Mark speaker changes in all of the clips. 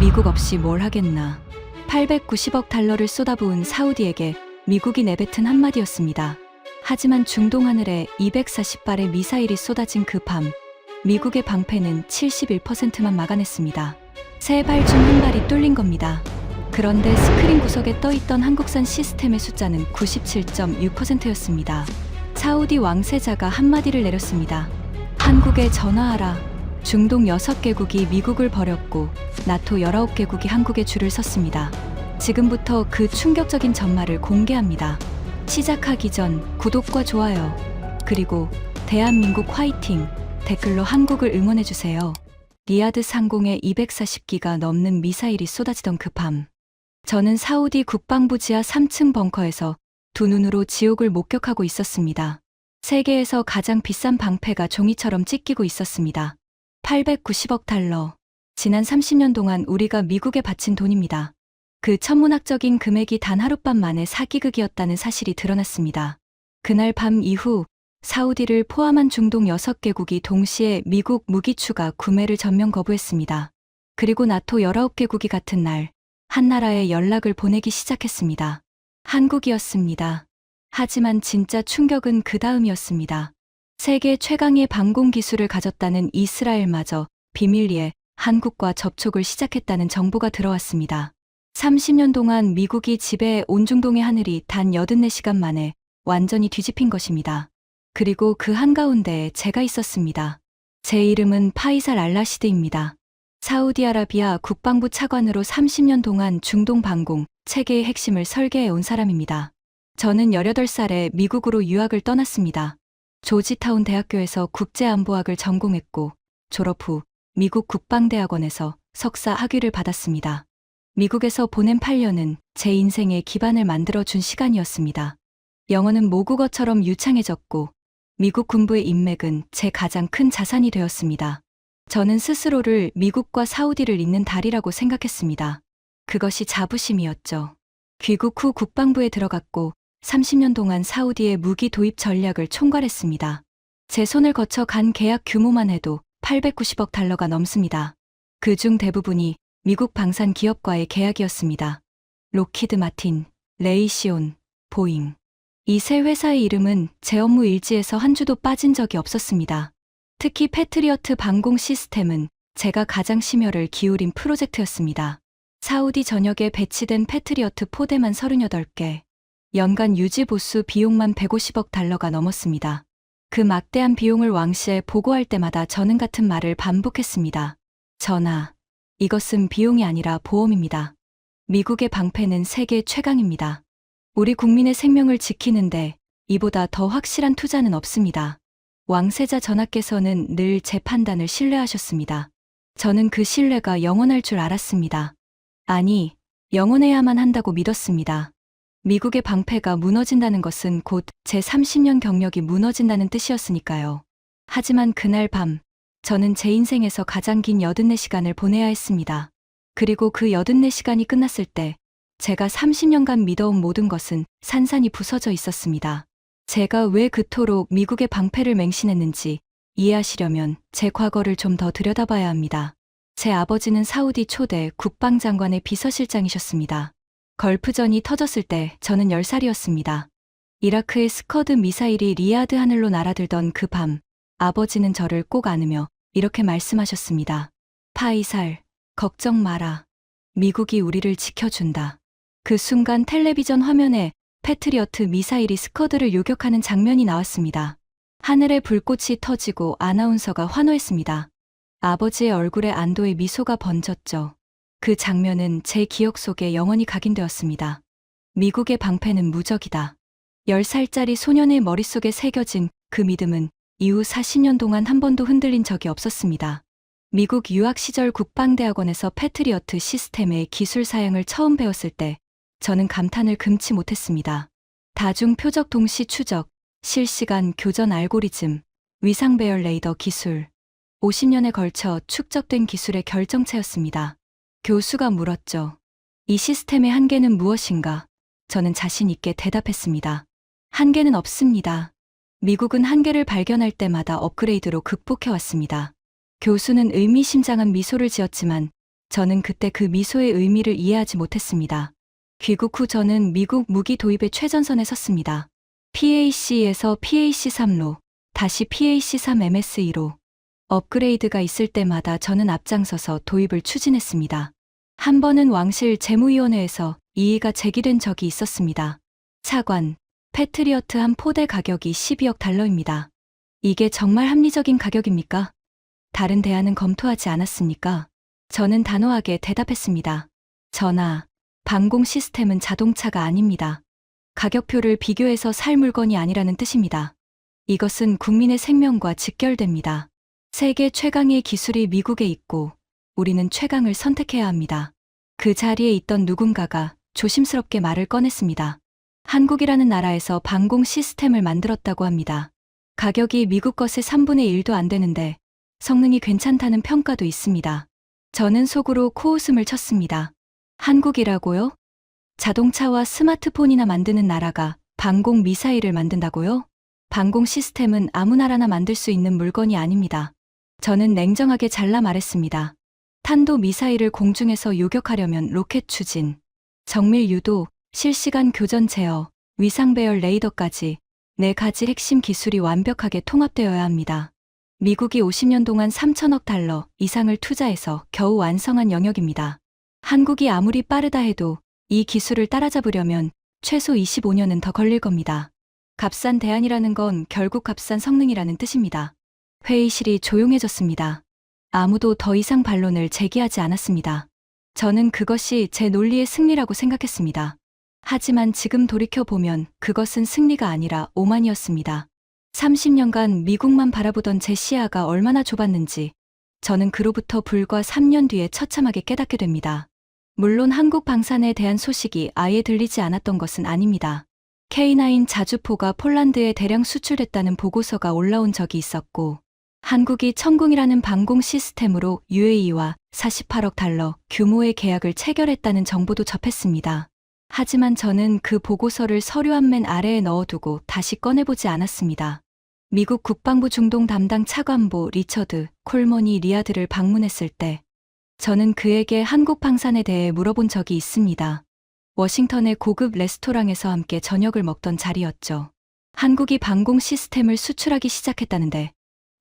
Speaker 1: 미국 없이 뭘 하겠나. 890억 달러를 쏟아부은 사우디에게 미국이 내뱉은 한마디였습니다. 하지만 중동 하늘에 240발의 미사일이 쏟아진 그 밤, 미국의 방패는 71%만 막아냈습니다. 세 발 중 한 발이 뚫린 겁니다. 그런데 스크린 구석에 떠있던 한국산 시스템의 숫자는 97.6%였습니다. 사우디 왕세자가 한마디를 내렸습니다. 한국에 전화하라. 중동 6개국이 미국을 버렸고 나토 19개국이 한국에 줄을 섰습니다. 지금부터 그 충격적인 전말을 공개합니다. 시작하기 전 구독과 좋아요, 그리고 대한민국 화이팅 댓글로 한국을 응원해주세요. 리야드 상공에 240기가 넘는 미사일이 쏟아지던 그 밤, 저는 사우디 국방부 지하 3층 벙커에서 두 눈으로 지옥을 목격하고 있었습니다. 세계에서 가장 비싼 방패가 종이처럼 찢기고 있었습니다. 890억 달러. 지난 30년 동안 우리가 미국에 바친 돈입니다. 그 천문학적인 금액이 단 하룻밤 만에 사기극이었다는 사실이 드러났습니다. 그날 밤 이후 사우디를 포함한 중동 6개국이 동시에 미국 무기 추가 구매를 전면 거부했습니다. 그리고 나토 19개국이 같은 날 한 나라에 연락을 보내기 시작했습니다. 한국이었습니다. 하지만 진짜 충격은 그 다음이었습니다. 세계 최강의 방공 기술을 가졌다는 이스라엘마저 비밀리에 한국과 접촉을 시작했다는 정보가 들어왔습니다. 30년 동안 미국이 지배해온 중동의 하늘이 단 84시간 만에 완전히 뒤집힌 것입니다. 그리고 그 한가운데에 제가 있었습니다. 제 이름은 파이살 알라시드입니다. 사우디아라비아 국방부 차관으로 30년 동안 중동 방공 체계의 핵심을 설계해온 사람입니다. 저는 18살에 미국으로 유학을 떠났습니다. 조지타운 대학교에서 국제안보학을 전공했고 졸업 후 미국 국방대학원에서 석사 학위를 받았습니다. 미국에서 보낸 8년은 제 인생의 기반을 만들어준 시간이었습니다. 영어는 모국어처럼 유창해졌고 미국 군부의 인맥은 제 가장 큰 자산이 되었습니다. 저는 스스로를 미국과 사우디를 잇는 다리라고 생각했습니다. 그것이 자부심이었죠. 귀국 후 국방부에 들어갔고 30년 동안 사우디의 무기 도입 전략을 총괄했습니다. 제 손을 거쳐 간 계약 규모만 해도 890억 달러가 넘습니다. 그중 대부분이 미국 방산 기업과의 계약이었습니다. 로키드 마틴, 레이시온, 보잉. 이 세 회사의 이름은 제 업무 일지에서 한 주도 빠진 적이 없었습니다. 특히 패트리어트 방공 시스템은 제가 가장 심혈을 기울인 프로젝트였습니다. 사우디 전역에 배치된 패트리어트 포대만 38개. 연간 유지 보수 비용만 150억 달러가 넘었습니다. 그 막대한 비용을 왕씨에 보고할 때마다 저는 같은 말을 반복했습니다. 전하, 이것은 비용이 아니라 보험입니다. 미국의 방패는 세계 최강입니다. 우리 국민의 생명을 지키는데 이보다 더 확실한 투자는 없습니다. 왕세자 전하께서는 늘 제 판단을 신뢰하셨습니다. 저는 그 신뢰가 영원할 줄 알았습니다. 아니, 영원해야만 한다고 믿었습니다. 미국의 방패가 무너진다는 것은 곧 제 30년 경력이 무너진다는 뜻이었으니까요. 하지만 그날 밤, 저는 제 인생에서 가장 긴 84시간을 보내야 했습니다. 그리고 그 84시간이 끝났을 때 제가 30년간 믿어온 모든 것은 산산이 부서져 있었습니다. 제가 왜 그토록 미국의 방패를 맹신했는지 이해하시려면 제 과거를 좀 더 들여다봐야 합니다. 제 아버지는 사우디 초대 국방장관의 비서실장이셨습니다. 걸프전이 터졌을 때 저는 10살이었습니다. 이라크의 스커드 미사일이 리야드 하늘로 날아들던 그 밤, 아버지는 저를 꼭 안으며 이렇게 말씀하셨습니다. 파이살, 걱정 마라. 미국이 우리를 지켜준다. 그 순간 텔레비전 화면에 패트리어트 미사일이 스커드를 요격하는 장면이 나왔습니다. 하늘에 불꽃이 터지고 아나운서가 환호했습니다. 아버지의 얼굴에 안도의 미소가 번졌죠. 그 장면은 제 기억 속에 영원히 각인되었습니다. 미국의 방패는 무적이다. 10살짜리 소년의 머릿속에 새겨진 그 믿음은 이후 40년 동안 한 번도 흔들린 적이 없었습니다. 미국 유학 시절 국방대학원에서 패트리어트 시스템의 기술 사양을 처음 배웠을 때 저는 감탄을 금치 못했습니다. 다중 표적 동시 추적, 실시간 교전 알고리즘, 위상 배열 레이더 기술. 50년에 걸쳐 축적된 기술의 결정체였습니다. 교수가 물었죠. 이 시스템의 한계는 무엇인가? 저는 자신 있게 대답했습니다. 한계는 없습니다. 미국은 한계를 발견할 때마다 업그레이드로 극복해왔습니다. 교수는 의미심장한 미소를 지었지만 저는 그때 그 미소의 의미를 이해하지 못했습니다. 귀국 후 저는 미국 무기 도입의 최전선에 섰습니다. PAC에서 PAC3로, 다시 PAC3MSE로 업그레이드가 있을 때마다 저는 앞장서서 도입을 추진했습니다. 한 번은 왕실 재무위원회에서 이의가 제기된 적이 있었습니다. 차관, 패트리어트 한 포대 가격이 12억 달러입니다. 이게 정말 합리적인 가격입니까? 다른 대안은 검토하지 않았습니까? 저는 단호하게 대답했습니다. 전하, 방공 시스템은 자동차가 아닙니다. 가격표를 비교해서 살 물건이 아니라는 뜻입니다. 이것은 국민의 생명과 직결됩니다. 세계 최강의 기술이 미국에 있고 우리는 최강을 선택해야 합니다. 그 자리에 있던 누군가가 조심스럽게 말을 꺼냈습니다. 한국이라는 나라에서 방공 시스템을 만들었다고 합니다. 가격이 미국 것의 3분의 1도 안 되는데 성능이 괜찮다는 평가도 있습니다. 저는 속으로 코웃음을 쳤습니다. 한국이라고요? 자동차와 스마트폰이나 만드는 나라가 방공 미사일을 만든다고요? 방공 시스템은 아무 나라나 만들 수 있는 물건이 아닙니다. 저는 냉정하게 잘라 말했습니다. 탄도 미사일을 공중에서 요격하려면 로켓 추진, 정밀 유도, 실시간 교전 제어, 위상 배열 레이더까지 4가지 핵심 기술이 완벽하게 통합되어야 합니다. 미국이 50년 동안 3천억 달러 이상을 투자해서 겨우 완성한 영역입니다. 한국이 아무리 빠르다 해도 이 기술을 따라잡으려면 최소 25년은 더 걸릴 겁니다. 값싼 대안이라는 건 결국 값싼 성능이라는 뜻입니다. 회의실이 조용해졌습니다. 아무도 더 이상 반론을 제기하지 않았습니다. 저는 그것이 제 논리의 승리라고 생각했습니다. 하지만 지금 돌이켜보면 그것은 승리가 아니라 오만이었습니다. 30년간 미국만 바라보던 제 시야가 얼마나 좁았는지 저는 그로부터 불과 3년 뒤에 처참하게 깨닫게 됩니다. 물론 한국 방산에 대한 소식이 아예 들리지 않았던 것은 아닙니다. K9 자주포가 폴란드에 대량 수출됐다는 보고서가 올라온 적이 있었고 한국이 천궁이라는 방공 시스템으로 UAE와 48억 달러 규모의 계약을 체결했다는 정보도 접했습니다. 하지만 저는 그 보고서를 서류 한 맨 아래에 넣어두고 다시 꺼내보지 않았습니다. 미국 국방부 중동 담당 차관보 리처드 콜먼이 리야드를 방문했을 때 저는 그에게 한국 방산에 대해 물어본 적이 있습니다. 워싱턴의 고급 레스토랑에서 함께 저녁을 먹던 자리였죠. 한국이 방공 시스템을 수출하기 시작했다는데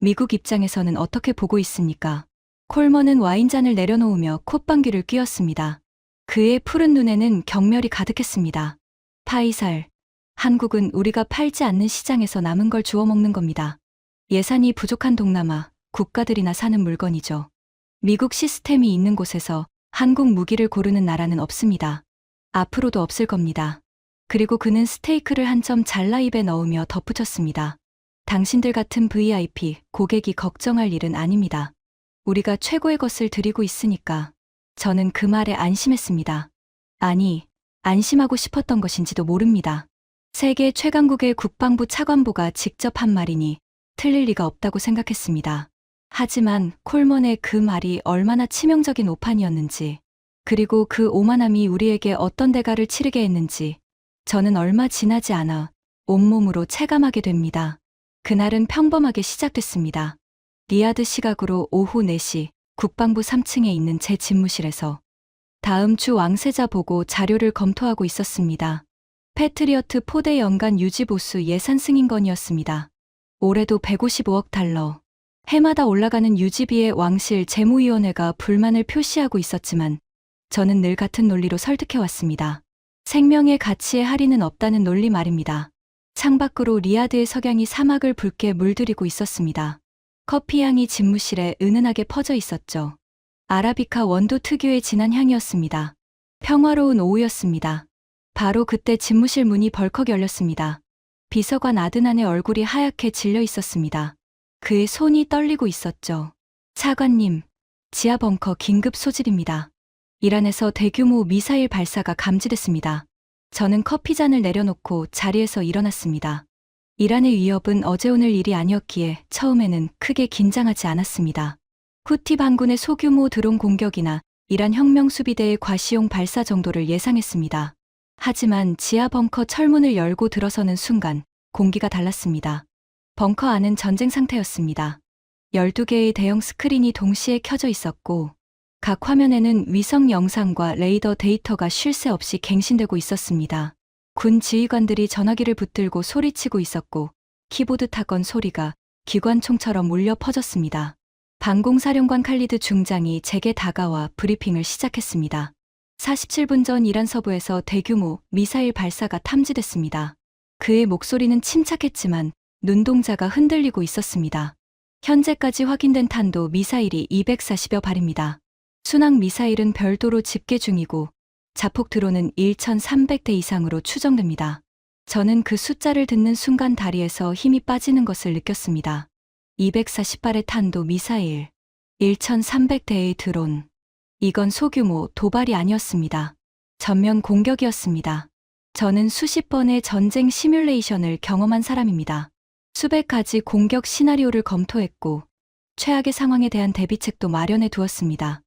Speaker 1: 미국 입장에서는 어떻게 보고 있습니까? 콜먼은 와인잔을 내려놓으며 콧방귀를 뀌었습니다. 그의 푸른 눈에는 경멸이 가득했습니다. 파이살, 한국은 우리가 팔지 않는 시장에서 남은 걸 주워 먹는 겁니다. 예산이 부족한 동남아 국가들이나 사는 물건이죠. 미국 시스템이 있는 곳에서 한국 무기를 고르는 나라는 없습니다. 앞으로도 없을 겁니다. 그리고 그는 스테이크를 한 점 잘라 입에 넣으며 덧붙였습니다. 당신들 같은 VIP 고객이 걱정할 일은 아닙니다. 우리가 최고의 것을 드리고 있으니까. 저는 그 말에 안심했습니다. 아니, 안심하고 싶었던 것인지도 모릅니다. 세계 최강국의 국방부 차관보가 직접 한 말이니 틀릴 리가 없다고 생각했습니다. 하지만 콜먼의 그 말이 얼마나 치명적인 오판이었는지, 그리고 그 오만함이 우리에게 어떤 대가를 치르게 했는지 저는 얼마 지나지 않아 온몸으로 체감하게 됩니다. 그날은 평범하게 시작됐습니다. 리야드 시각으로 오후 4시 국방부 3층에 있는 제 집무실에서 다음 주 왕세자 보고 자료를 검토하고 있었습니다. 패트리어트 포대 연간 유지 보수 예산 승인건이었습니다. 올해도 155억 달러. 해마다 올라가는 유지비에 왕실 재무위원회가 불만을 표시하고 있었지만 저는 늘 같은 논리로 설득해왔습니다. 생명의 가치에 할인은 없다는 논리 말입니다. 창밖으로 리야드의 석양이 사막을 붉게 물들이고 있었습니다. 커피향이 집무실에 은은하게 퍼져 있었죠. 아라비카 원두 특유의 진한 향이었습니다. 평화로운 오후였습니다. 바로 그때 집무실 문이 벌컥 열렸습니다. 비서관 아드난의 얼굴이 하얗게 질려 있었습니다. 그의 손이 떨리고 있었죠. 차관님, 지하 벙커 긴급 소집입니다. 이란에서 대규모 미사일 발사가 감지됐습니다. 저는 커피잔을 내려놓고 자리에서 일어났습니다. 이란의 위협은 어제 오늘 일이 아니었기에 처음에는 크게 긴장하지 않았습니다. 후티 반군의 소규모 드론 공격이나 이란 혁명수비대의 과시용 발사 정도를 예상했습니다. 하지만 지하 벙커 철문을 열고 들어서는 순간 공기가 달랐습니다. 벙커 안은 전쟁 상태였습니다. 12개의 대형 스크린이 동시에 켜져 있었고 각 화면에는 위성 영상과 레이더 데이터가 쉴 새 없이 갱신되고 있었습니다. 군 지휘관들이 전화기를 붙들고 소리치고 있었고 키보드 타건 소리가 기관총처럼 울려 퍼졌습니다. 방공사령관 칼리드 중장이 제게 다가와 브리핑을 시작했습니다. 47분 전 이란 서부에서 대규모 미사일 발사가 탐지됐습니다. 그의 목소리는 침착했지만 눈동자가 흔들리고 있었습니다. 현재까지 확인된 탄도 미사일이 240여 발입니다. 순항 미사일은 별도로 집계 중이고 자폭 드론은 1,300대 이상으로 추정됩니다. 저는 그 숫자를 듣는 순간 다리에서 힘이 빠지는 것을 느꼈습니다. 240발의 탄도 미사일, 1,300대의 드론. 이건 소규모 도발이 아니었습니다. 전면 공격이었습니다. 저는 수십 번의 전쟁 시뮬레이션을 경험한 사람입니다. 수백 가지 공격 시나리오를 검토했고 최악의 상황에 대한 대비책도 마련해 두었습니다.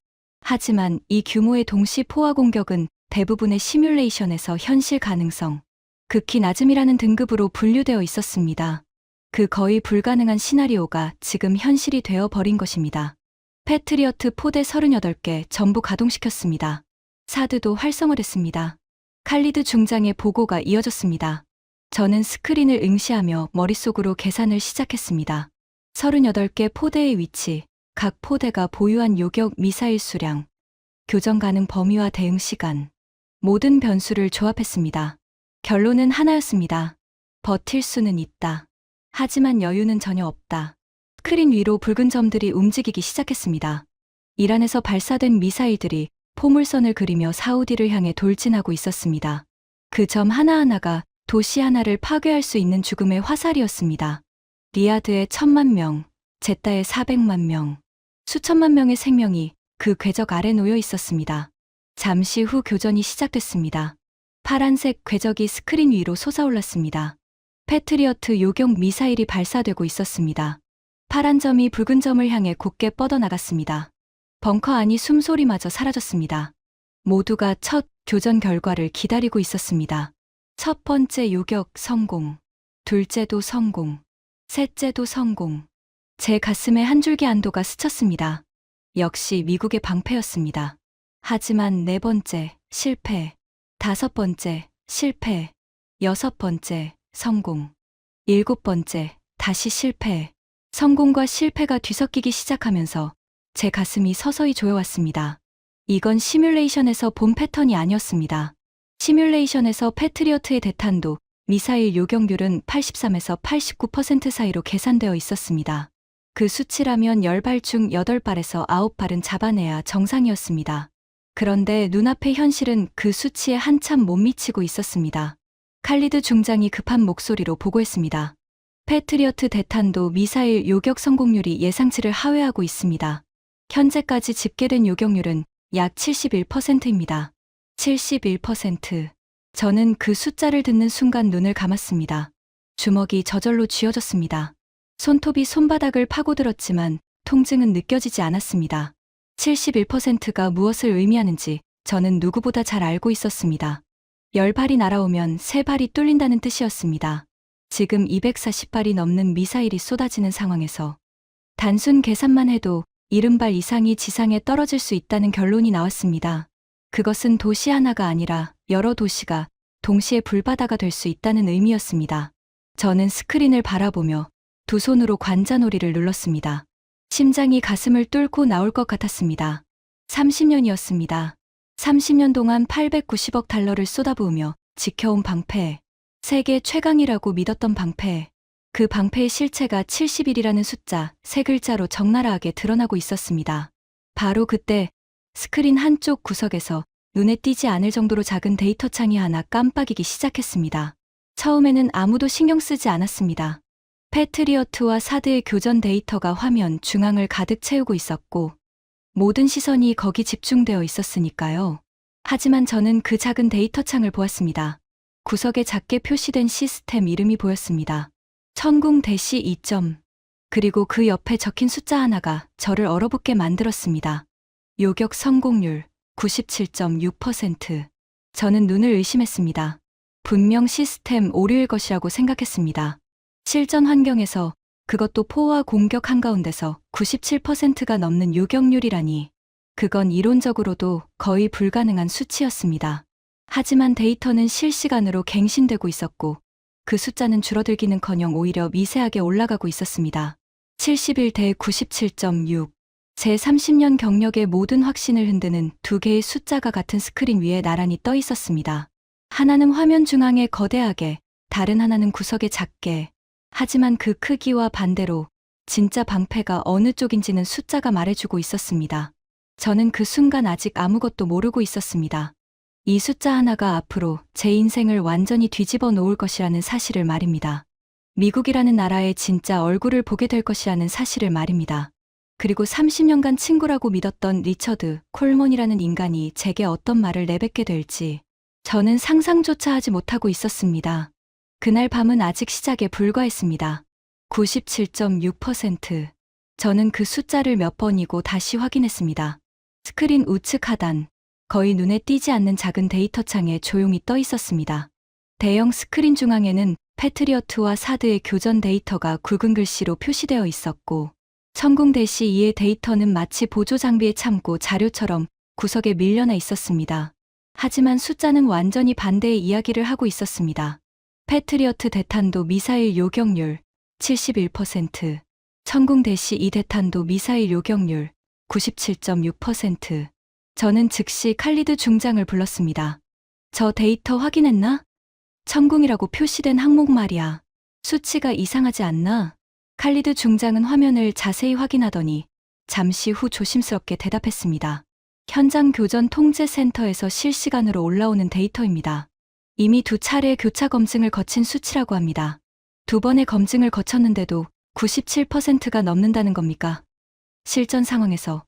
Speaker 1: 하지만 이 규모의 동시 포화 공격은 대부분의 시뮬레이션에서 현실 가능성, 극히 낮음이라는 등급으로 분류되어 있었습니다. 그 거의 불가능한 시나리오가 지금 현실이 되어 버린 것입니다. 패트리어트 포대 38개 전부 가동시켰습니다. 사드도 활성화됐습니다. 칼리드 중장의 보고가 이어졌습니다. 저는 스크린을 응시하며 머릿속으로 계산을 시작했습니다. 38개 포대의 위치, 각 포대가 보유한 요격 미사일 수량, 교전 가능 범위와 대응 시간, 모든 변수를 조합했습니다. 결론은 하나였습니다. 버틸 수는 있다. 하지만 여유는 전혀 없다. 스크린 위로 붉은 점들이 움직이기 시작했습니다. 이란에서 발사된 미사일들이 포물선을 그리며 사우디를 향해 돌진하고 있었습니다. 그 점 하나하나가 도시 하나를 파괴할 수 있는 죽음의 화살이었습니다. 리야드의 1,000만 명, 제따의 400만 명, 수천만 명의 생명이 그 궤적 아래 놓여 있었습니다. 잠시 후 교전이 시작됐습니다. 파란색 궤적이 스크린 위로 솟아올랐습니다. 패트리어트 요격 미사일이 발사되고 있었습니다. 파란 점이 붉은 점을 향해 곧게 뻗어나갔습니다. 벙커 안이 숨소리마저 사라졌습니다. 모두가 첫 교전 결과를 기다리고 있었습니다. 첫 번째 요격 성공, 둘째도 성공, 셋째도 성공. 제 가슴에 한 줄기 안도가 스쳤습니다. 역시 미국의 방패였습니다. 하지만 네 번째 실패, 다섯 번째 실패, 여섯 번째 성공, 일곱 번째 다시 실패. 성공과 실패가 뒤섞이기 시작하면서 제 가슴이 서서히 조여왔습니다. 이건 시뮬레이션에서 본 패턴이 아니었습니다. 시뮬레이션에서 패트리어트의 대탄도 미사일 요격률은 83에서 89% 사이로 계산되어 있었습니다. 그 수치라면 10발 중 8발에서 9발은 잡아내야 정상이었습니다. 그런데 눈앞의 현실은 그 수치에 한참 못 미치고 있었습니다. 칼리드 중장이 급한 목소리로 보고했습니다. 패트리어트 대탄도 미사일 요격 성공률이 예상치를 하회하고 있습니다. 현재까지 집계된 요격률은 약 71%입니다. 71%. 저는 그 숫자를 듣는 순간 눈을 감았습니다. 주먹이 저절로 쥐어졌습니다. 손톱이 손바닥을 파고들었지만 통증은 느껴지지 않았습니다. 71%가 무엇을 의미하는지 저는 누구보다 잘 알고 있었습니다. 10발이 날아오면 3발이 뚫린다는 뜻이었습니다. 지금 240발이 넘는 미사일이 쏟아지는 상황에서 단순 계산만 해도 70발 이상이 지상에 떨어질 수 있다는 결론이 나왔습니다. 그것은 도시 하나가 아니라 여러 도시가 동시에 불바다가 될 수 있다는 의미였습니다. 저는 스크린을 바라보며 두 손으로 관자놀이를 눌렀습니다. 심장이 가슴을 뚫고 나올 것 같았습니다. 30년이었습니다. 30년 동안 890억 달러를 쏟아부으며 지켜온 방패, 세계 최강이라고 믿었던 방패, 그 방패의 실체가 70일이라는 숫자 3글자로 적나라하게 드러나고 있었습니다. 바로 그때 스크린 한쪽 구석에서 눈에 띄지 않을 정도로 작은 데이터 창이 하나 깜빡이기 시작했습니다. 처음에는 아무도 신경 쓰지 않았습니다. 패트리어트와 사드의 교전 데이터가 화면 중앙을 가득 채우고 있었고 모든 시선이 거기 집중되어 있었으니까요. 하지만 저는 그 작은 데이터 창을 보았습니다. 구석에 작게 표시된 시스템 이름이 보였습니다. 천궁-2점. 그리고 그 옆에 적힌 숫자 하나가 저를 얼어붙게 만들었습니다. 요격 성공률 97.6%. 저는 눈을 의심했습니다. 분명 시스템 오류일 것이라고 생각했습니다. 실전 환경에서 그것도 포화 공격 한가운데서 97%가 넘는 요격률이라니. 그건 이론적으로도 거의 불가능한 수치였습니다. 하지만 데이터는 실시간으로 갱신되고 있었고 그 숫자는 줄어들기는커녕 오히려 미세하게 올라가고 있었습니다. 71대 97.6. 제 30년 경력의 모든 확신을 흔드는 두 개의 숫자가 같은 스크린 위에 나란히 떠 있었습니다. 하나는 화면 중앙에 거대하게, 다른 하나는 구석에 작게. 하지만 그 크기와 반대로 진짜 방패가 어느 쪽인지는 숫자가 말해주고 있었습니다. 저는 그 순간 아직 아무것도 모르고 있었습니다. 이 숫자 하나가 앞으로 제 인생을 완전히 뒤집어 놓을 것이라는 사실을 말입니다. 미국이라는 나라의 진짜 얼굴을 보게 될 것이라는 사실을 말입니다. 그리고 30년간 친구라고 믿었던 리처드 콜먼이라는 인간이 제게 어떤 말을 내뱉게 될지 저는 상상조차 하지 못하고 있었습니다. 그날 밤은 아직 시작에 불과했습니다. 97.6%. 저는 그 숫자를 몇 번이고 다시 확인했습니다. 스크린 우측 하단, 거의 눈에 띄지 않는 작은 데이터 창에 조용히 떠 있었습니다. 대형 스크린 중앙에는 패트리어트와 사드의 교전 데이터가 굵은 글씨로 표시되어 있었고 천궁-2의 데이터는 마치 보조 장비에 참고 자료처럼 구석에 밀려나 있었습니다. 하지만 숫자는 완전히 반대의 이야기를 하고 있었습니다. 패트리어트 대탄도 미사일 요격률 71%, 천궁-2 대탄도 미사일 요격률 97.6%. 저는 즉시 칼리드 중장을 불렀습니다. 저 데이터 확인했나? 천궁이라고 표시된 항목 말이야. 수치가 이상하지 않나? 칼리드 중장은 화면을 자세히 확인하더니 잠시 후 조심스럽게 대답했습니다. 현장 교전 통제 센터에서 실시간으로 올라오는 데이터입니다. 이미 2차례 교차 검증을 거친 수치라고 합니다. 2번의 검증을 거쳤는데도 97%가 넘는다는 겁니까? 실전 상황에서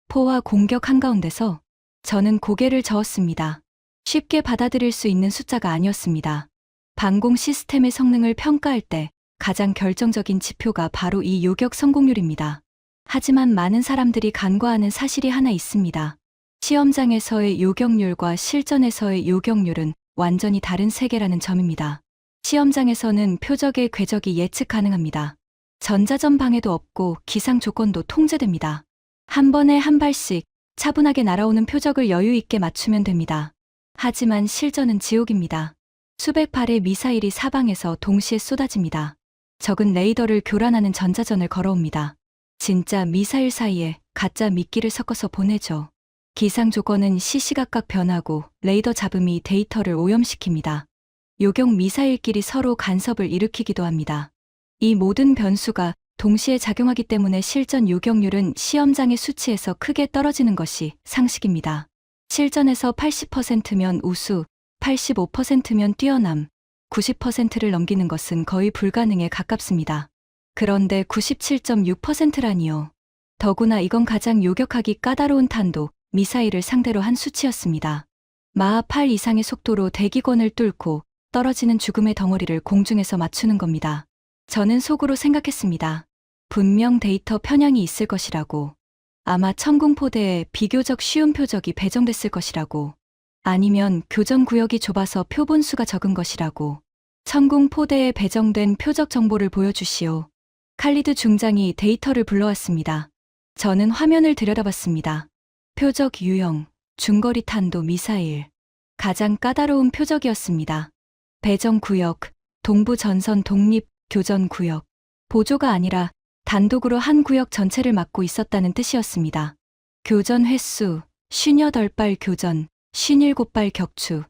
Speaker 1: 포와 공격 한가운데서 저는 고개를 저었습니다. 쉽게 받아들일 수 있는 숫자가 아니었습니다. 방공 시스템의 성능을 평가할 때 가장 결정적인 지표가 바로 이 요격 성공률입니다. 하지만 많은 사람들이 간과하는 사실이 하나 있습니다. 시험장에서의 요격률과 실전에서의 요격률은 완전히 다른 세계라는 점입니다. 시험장에서는 표적의 궤적이 예측 가능합니다. 전자전 방해도 없고 기상 조건도 통제됩니다. 한 번에 한 발씩 차분하게 날아오는 표적을 여유 있게 맞추면 됩니다. 하지만 실전은 지옥입니다. 수백 발의 미사일이 사방에서 동시에 쏟아집니다. 적은 레이더를 교란하는 전자전을 걸어옵니다. 진짜 미사일 사이에 가짜 미끼를 섞어서 보내죠. 기상 조건은 시시각각 변하고 레이더 잡음이 데이터를 오염시킵니다. 요격 미사일끼리 서로 간섭을 일으키기도 합니다. 이 모든 변수가 동시에 작용하기 때문에 실전 요격률은 시험장의 수치에서 크게 떨어지는 것이 상식입니다. 실전에서 80%면 우수, 85%면 뛰어남, 90%를 넘기는 것은 거의 불가능에 가깝습니다. 그런데 97.6%라니요. 더구나 이건 가장 요격하기 까다로운 탄도, 미사일을 상대로 한 수치였습니다. 마하 8 이상의 속도로 대기권을 뚫고 떨어지는 죽음의 덩어리를 공중에서 맞추는 겁니다. 저는 속으로 생각했습니다. 분명 데이터 편향이 있을 것이라고. 아마 천궁포대에 비교적 쉬운 표적이 배정됐을 것이라고. 아니면 교전 구역이 좁아서 표본수가 적은 것이라고. 천궁포대에 배정된 표적 정보를 보여주시오. 칼리드 중장이 데이터를 불러왔습니다. 저는 화면을 들여다봤습니다. 표적 유형, 중거리 탄도 미사일. 가장 까다로운 표적이었습니다. 배정 구역, 동부 전선 독립 교전 구역. 보조가 아니라 단독으로 한 구역 전체를 맡고 있었다는 뜻이었습니다. 교전 횟수, 58발 교전, 57발 격추,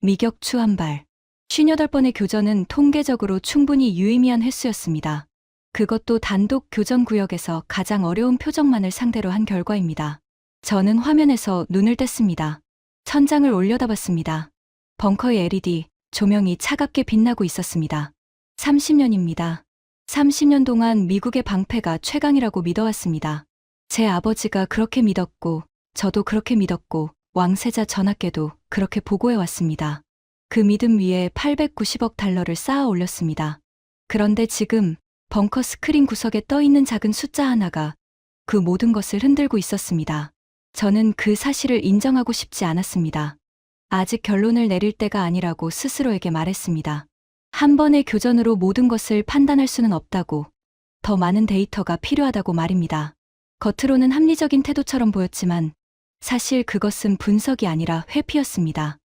Speaker 1: 미격추 1발. 58번의 교전은 통계적으로 충분히 유의미한 횟수였습니다. 그것도 단독 교전 구역에서 가장 어려운 표적만을 상대로 한 결과입니다. 저는 화면에서 눈을 뗐습니다. 천장을 올려다봤습니다. 벙커의 LED, 조명이 차갑게 빛나고 있었습니다. 30년입니다. 30년 동안 미국의 방패가 최강이라고 믿어왔습니다. 제 아버지가 그렇게 믿었고, 저도 그렇게 믿었고, 왕세자 전하께도 그렇게 보고해왔습니다. 그 믿음 위에 890억 달러를 쌓아 올렸습니다. 그런데 지금 벙커 스크린 구석에 떠있는 작은 숫자 하나가 그 모든 것을 흔들고 있었습니다. 저는 그 사실을 인정하고 싶지 않았습니다. 아직 결론을 내릴 때가 아니라고 스스로에게 말했습니다. 한 번의 교전으로 모든 것을 판단할 수는 없다고, 더 많은 데이터가 필요하다고 말입니다. 겉으로는 합리적인 태도처럼 보였지만 사실 그것은 분석이 아니라 회피였습니다.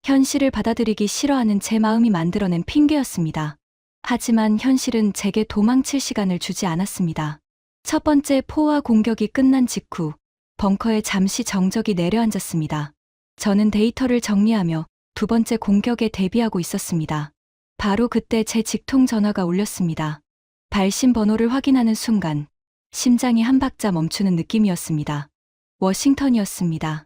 Speaker 1: 현실을 받아들이기 싫어하는 제 마음이 만들어낸 핑계였습니다. 하지만 현실은 제게 도망칠 시간을 주지 않았습니다. 첫 번째 포화 공격이 끝난 직후 벙커에 잠시 정적이 내려앉았습니다. 저는 데이터를 정리하며 두 번째 공격에 대비하고 있었습니다. 바로 그때 제 직통 전화가 울렸습니다. 발신 번호를 확인하는 순간 심장이 한 박자 멈추는 느낌이었습니다. 워싱턴이었습니다.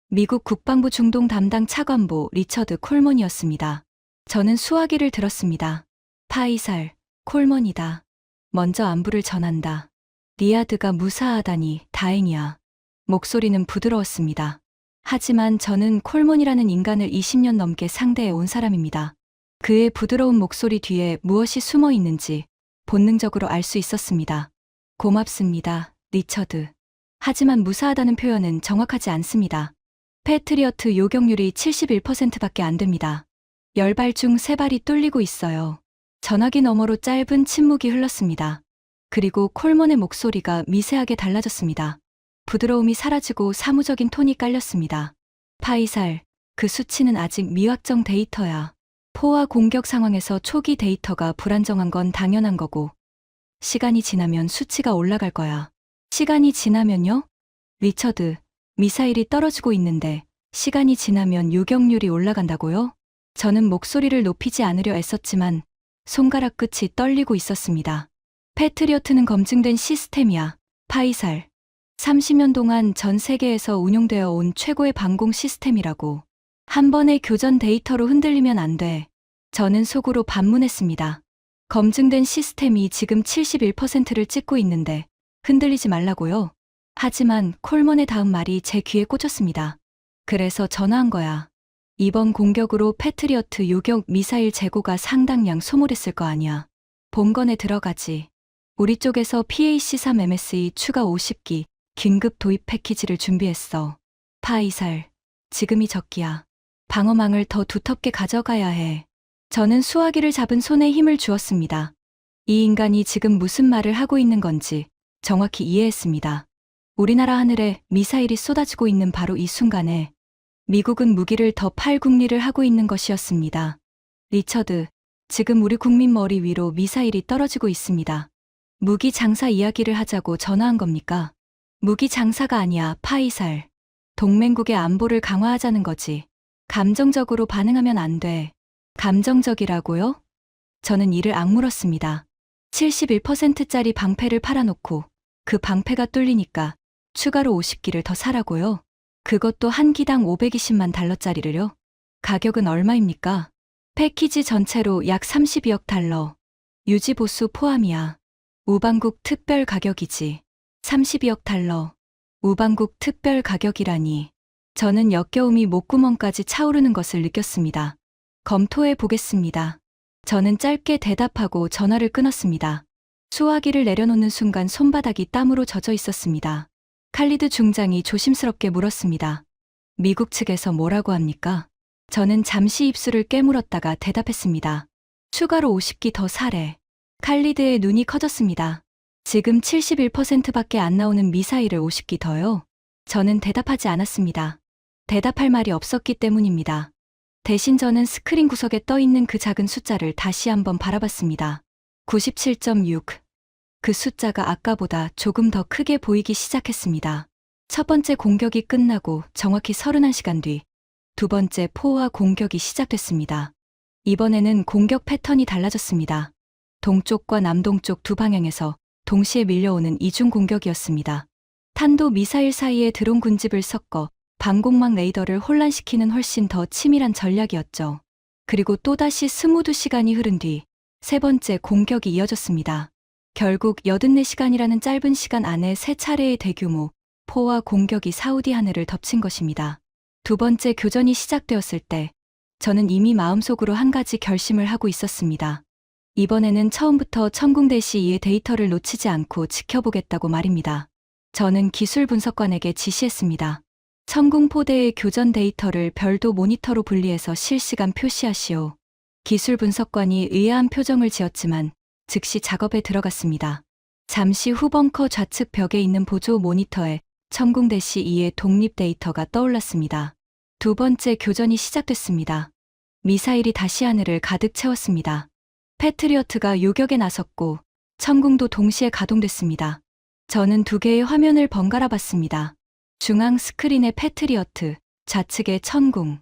Speaker 1: 미국 국방부 중동 담당 차관보 리처드 콜먼이었습니다. 저는 수화기를 들었습니다. 파이살, 콜먼이다. 먼저 안부를 전한다. 리야드가 무사하다니 다행이야. 목소리는 부드러웠습니다. 하지만 저는 콜먼이라는 인간을 20년 넘게 상대해 온 사람입니다. 그의 부드러운 목소리 뒤에 무엇이 숨어 있는지 본능적으로 알 수 있었습니다. 고맙습니다, 리처드. 하지만 무사하다는 표현은 정확하지 않습니다. 패트리어트 요격률이 71%밖에 안 됩니다. 10발 중 3발이 뚫리고 있어요. 전화기 너머로 짧은 침묵이 흘렀습니다. 그리고 콜먼의 목소리가 미세하게 달라졌습니다. 부드러움이 사라지고 사무적인 톤이 깔렸습니다. 파이살, 그 수치는 아직 미확정 데이터야. 포화 공격 상황에서 초기 데이터가 불안정한 건 당연한 거고, 시간이 지나면 수치가 올라갈 거야. 시간이 지나면요? 리처드, 미사일이 떨어지고 있는데 시간이 지나면 요격률이 올라간다고요? 저는 목소리를 높이지 않으려 애썼지만 손가락 끝이 떨리고 있었습니다. 패트리어트는 검증된 시스템이야. 파이살. 30년 동안 전 세계에서 운용되어 온 최고의 방공 시스템이라고. 한 번의 교전 데이터로 흔들리면 안 돼. 저는 속으로 반문했습니다. 검증된 시스템이 지금 71%를 찍고 있는데 흔들리지 말라고요. 하지만 콜먼의 다음 말이 제 귀에 꽂혔습니다. 그래서 전화한 거야. 이번 공격으로 패트리어트 요격 미사일 재고가 상당량 소모됐을 거 아니야. 본건에 들어가지. 우리 쪽에서 PAC-3MSE 추가 50기 긴급 도입 패키지를 준비했어. 파이살, 지금이 적기야. 방어망을 더 두텁게 가져가야 해. 저는 수화기를 잡은 손에 힘을 주었습니다. 이 인간이 지금 무슨 말을 하고 있는 건지 정확히 이해했습니다. 우리나라 하늘에 미사일이 쏟아지고 있는 바로 이 순간에 미국은 무기를 더 팔 궁리를 하고 있는 것이었습니다. 리처드, 지금 우리 국민 머리 위로 미사일이 떨어지고 있습니다. 무기 장사 이야기를 하자고 전화한 겁니까? 무기 장사가 아니야, 파이살. 동맹국의 안보를 강화하자는 거지. 감정적으로 반응하면 안 돼. 감정적이라고요? 저는 이를 악물었습니다. 71%짜리 방패를 팔아놓고 그 방패가 뚫리니까 추가로 50기를 더 사라고요? 그것도 한 기당 520만 달러짜리를요? 가격은 얼마입니까? 패키지 전체로 약 32억 달러. 유지보수 포함이야. 우방국 특별 가격이지. 32억 달러. 우방국 특별 가격이라니. 저는 역겨움이 목구멍까지 차오르는 것을 느꼈습니다. 검토해 보겠습니다. 저는 짧게 대답하고 전화를 끊었습니다. 수화기를 내려놓는 순간 손바닥이 땀으로 젖어 있었습니다. 칼리드 중장이 조심스럽게 물었습니다. 미국 측에서 뭐라고 합니까? 저는 잠시 입술을 깨물었다가 대답했습니다. 추가로 50기 더 사래. 칼리드의 눈이 커졌습니다. 지금 71%밖에 안 나오는 미사일을 50기 더요? 저는 대답하지 않았습니다. 대답할 말이 없었기 때문입니다. 대신 저는 스크린 구석에 떠있는 그 작은 숫자를 다시 한번 바라봤습니다. 97.6. 그 숫자가 아까보다 조금 더 크게 보이기 시작했습니다. 첫 번째 공격이 끝나고 정확히 31시간 뒤 두 번째 포화 공격이 시작됐습니다. 이번에는 공격 패턴이 달라졌습니다. 동쪽과 남동쪽 두 방향에서 동시에 밀려오는 이중 공격이었습니다. 탄도 미사일 사이에 드론 군집을 섞어 방공망 레이더를 혼란시키는 훨씬 더 치밀한 전략이었죠. 그리고 또다시 22시간이 흐른 뒤 세 번째 공격이 이어졌습니다. 결국 84시간이라는 짧은 시간 안에 세 차례의 대규모 포화 공격이 사우디 하늘을 덮친 것입니다. 두 번째 교전이 시작되었을 때 저는 이미 마음속으로 한 가지 결심을 하고 있었습니다. 이번에는 처음부터 천궁대시2의 데이터를 놓치지 않고 지켜보겠다고 말입니다. 저는 기술 분석관에게 지시했습니다. 천궁포대의 교전 데이터를 별도 모니터로 분리해서 실시간 표시하시오. 기술 분석관이 의아한 표정을 지었지만 즉시 작업에 들어갔습니다. 잠시 후 벙커 좌측 벽에 있는 보조 모니터에 천궁-2의 독립 데이터가 떠올랐습니다. 두 번째 교전이 시작됐습니다. 미사일이 다시 하늘을 가득 채웠습니다. 패트리어트가 요격에 나섰고 천궁도 동시에 가동됐습니다. 저는 두 개의 화면을 번갈아 봤습니다. 중앙 스크린의 패트리어트, 좌측의 천궁.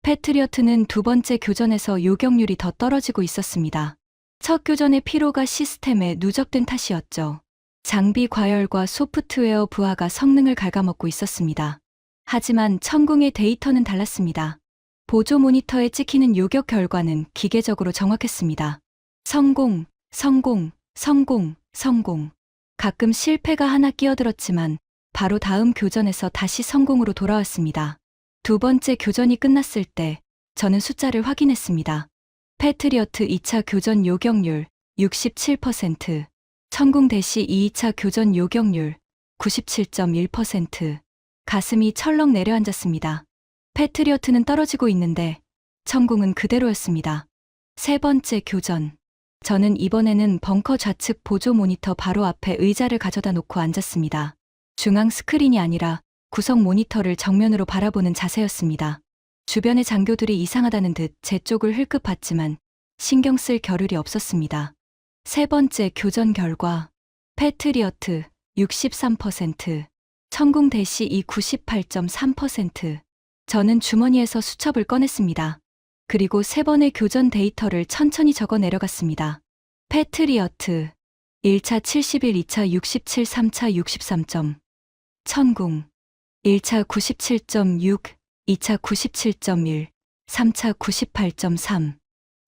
Speaker 1: 패트리어트는 두 번째 교전에서 요격률이 더 떨어지고 있었습니다. 첫 교전의 피로가 시스템에 누적된 탓이었죠. 장비 과열과 소프트웨어 부하가 성능을 갉아먹고 있었습니다. 하지만 천궁의 데이터는 달랐습니다. 보조 모니터에 찍히는 요격 결과는 기계적으로 정확했습니다. 성공, 성공, 성공, 성공. 가끔 실패가 하나 끼어들었지만 바로 다음 교전에서 다시 성공으로 돌아왔습니다. 두 번째 교전이 끝났을 때 저는 숫자를 확인했습니다. 패트리어트 2차 교전 요격률 67%, 천궁-2 2차 교전 요격률 97.1%. 가슴이 철렁 내려앉았습니다. 패트리어트는 떨어지고 있는데 천궁은 그대로였습니다. 세 번째 교전. 저는 이번에는 벙커 좌측 보조 모니터 바로 앞에 의자를 가져다 놓고 앉았습니다. 중앙 스크린이 아니라 구성 모니터를 정면으로 바라보는 자세였습니다. 주변의 장교들이 이상하다는 듯 제 쪽을 흘끗 봤지만 신경 쓸 겨를이 없었습니다. 세 번째 교전 결과 패트리어트 63%, 천궁-2 98.3%. 저는 주머니에서 수첩을 꺼냈습니다. 그리고 세 번의 교전 데이터를 천천히 적어 내려갔습니다. 패트리어트 1차 71, 2차 67, 3차 63점. 천궁 1차 97.6, 2차 97.1, 3차 98.3.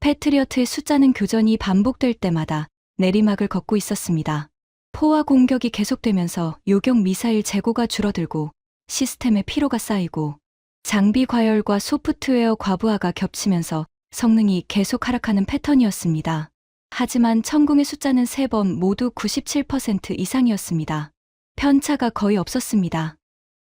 Speaker 1: 패트리어트의 숫자는 교전이 반복될 때마다 내리막을 걷고 있었습니다. 포화 공격이 계속되면서 요격 미사일 재고가 줄어들고 시스템의 피로가 쌓이고 장비 과열과 소프트웨어 과부하가 겹치면서 성능이 계속 하락하는 패턴이었습니다. 하지만 천궁의 숫자는 세 번 모두 97% 이상이었습니다. 편차가 거의 없었습니다.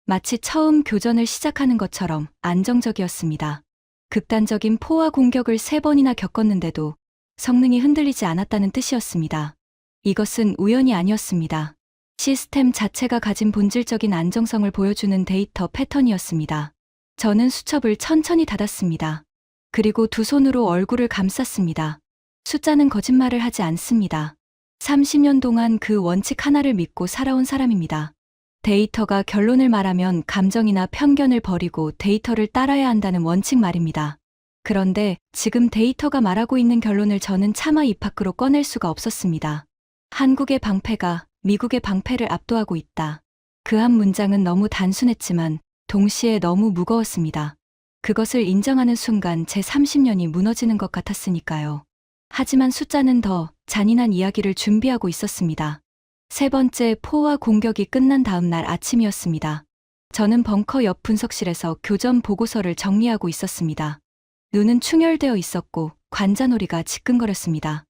Speaker 1: 마치 처음 교전을 시작하는 것처럼 안정적이었습니다. 극단적인 포화 공격을 세 번이나 겪었는데도 성능이 흔들리지 않았다는 뜻이었습니다. 이것은 우연이 아니었습니다. 시스템 자체가 가진 본질적인 안정성을 보여주는 데이터 패턴이었습니다. 저는 수첩을 천천히 닫았습니다. 그리고 두 손으로 얼굴을 감쌌습니다. 숫자는 거짓말을 하지 않습니다. 30년 동안 그 원칙 하나를 믿고 살아온 사람입니다. 데이터가 결론을 말하면 감정이나 편견을 버리고 데이터를 따라야 한다는 원칙 말입니다. 그런데 지금 데이터가 말하고 있는 결론을 저는 차마 입 밖으로 꺼낼 수가 없었습니다. 한국의 방패가 미국의 방패를 압도하고 있다. 그 한 문장은 너무 단순했지만 동시에 너무 무거웠습니다. 그것을 인정하는 순간 제 30년이 무너지는 것 같았으니까요. 하지만 숫자는 더 잔인한 이야기를 준비하고 있었습니다. 세 번째 포화 공격이 끝난 다음 날 아침이었습니다. 저는 벙커 옆 분석실에서 교전 보고서를 정리하고 있었습니다. 눈은 충혈되어 있었고 관자놀이가 지끈거렸습니다.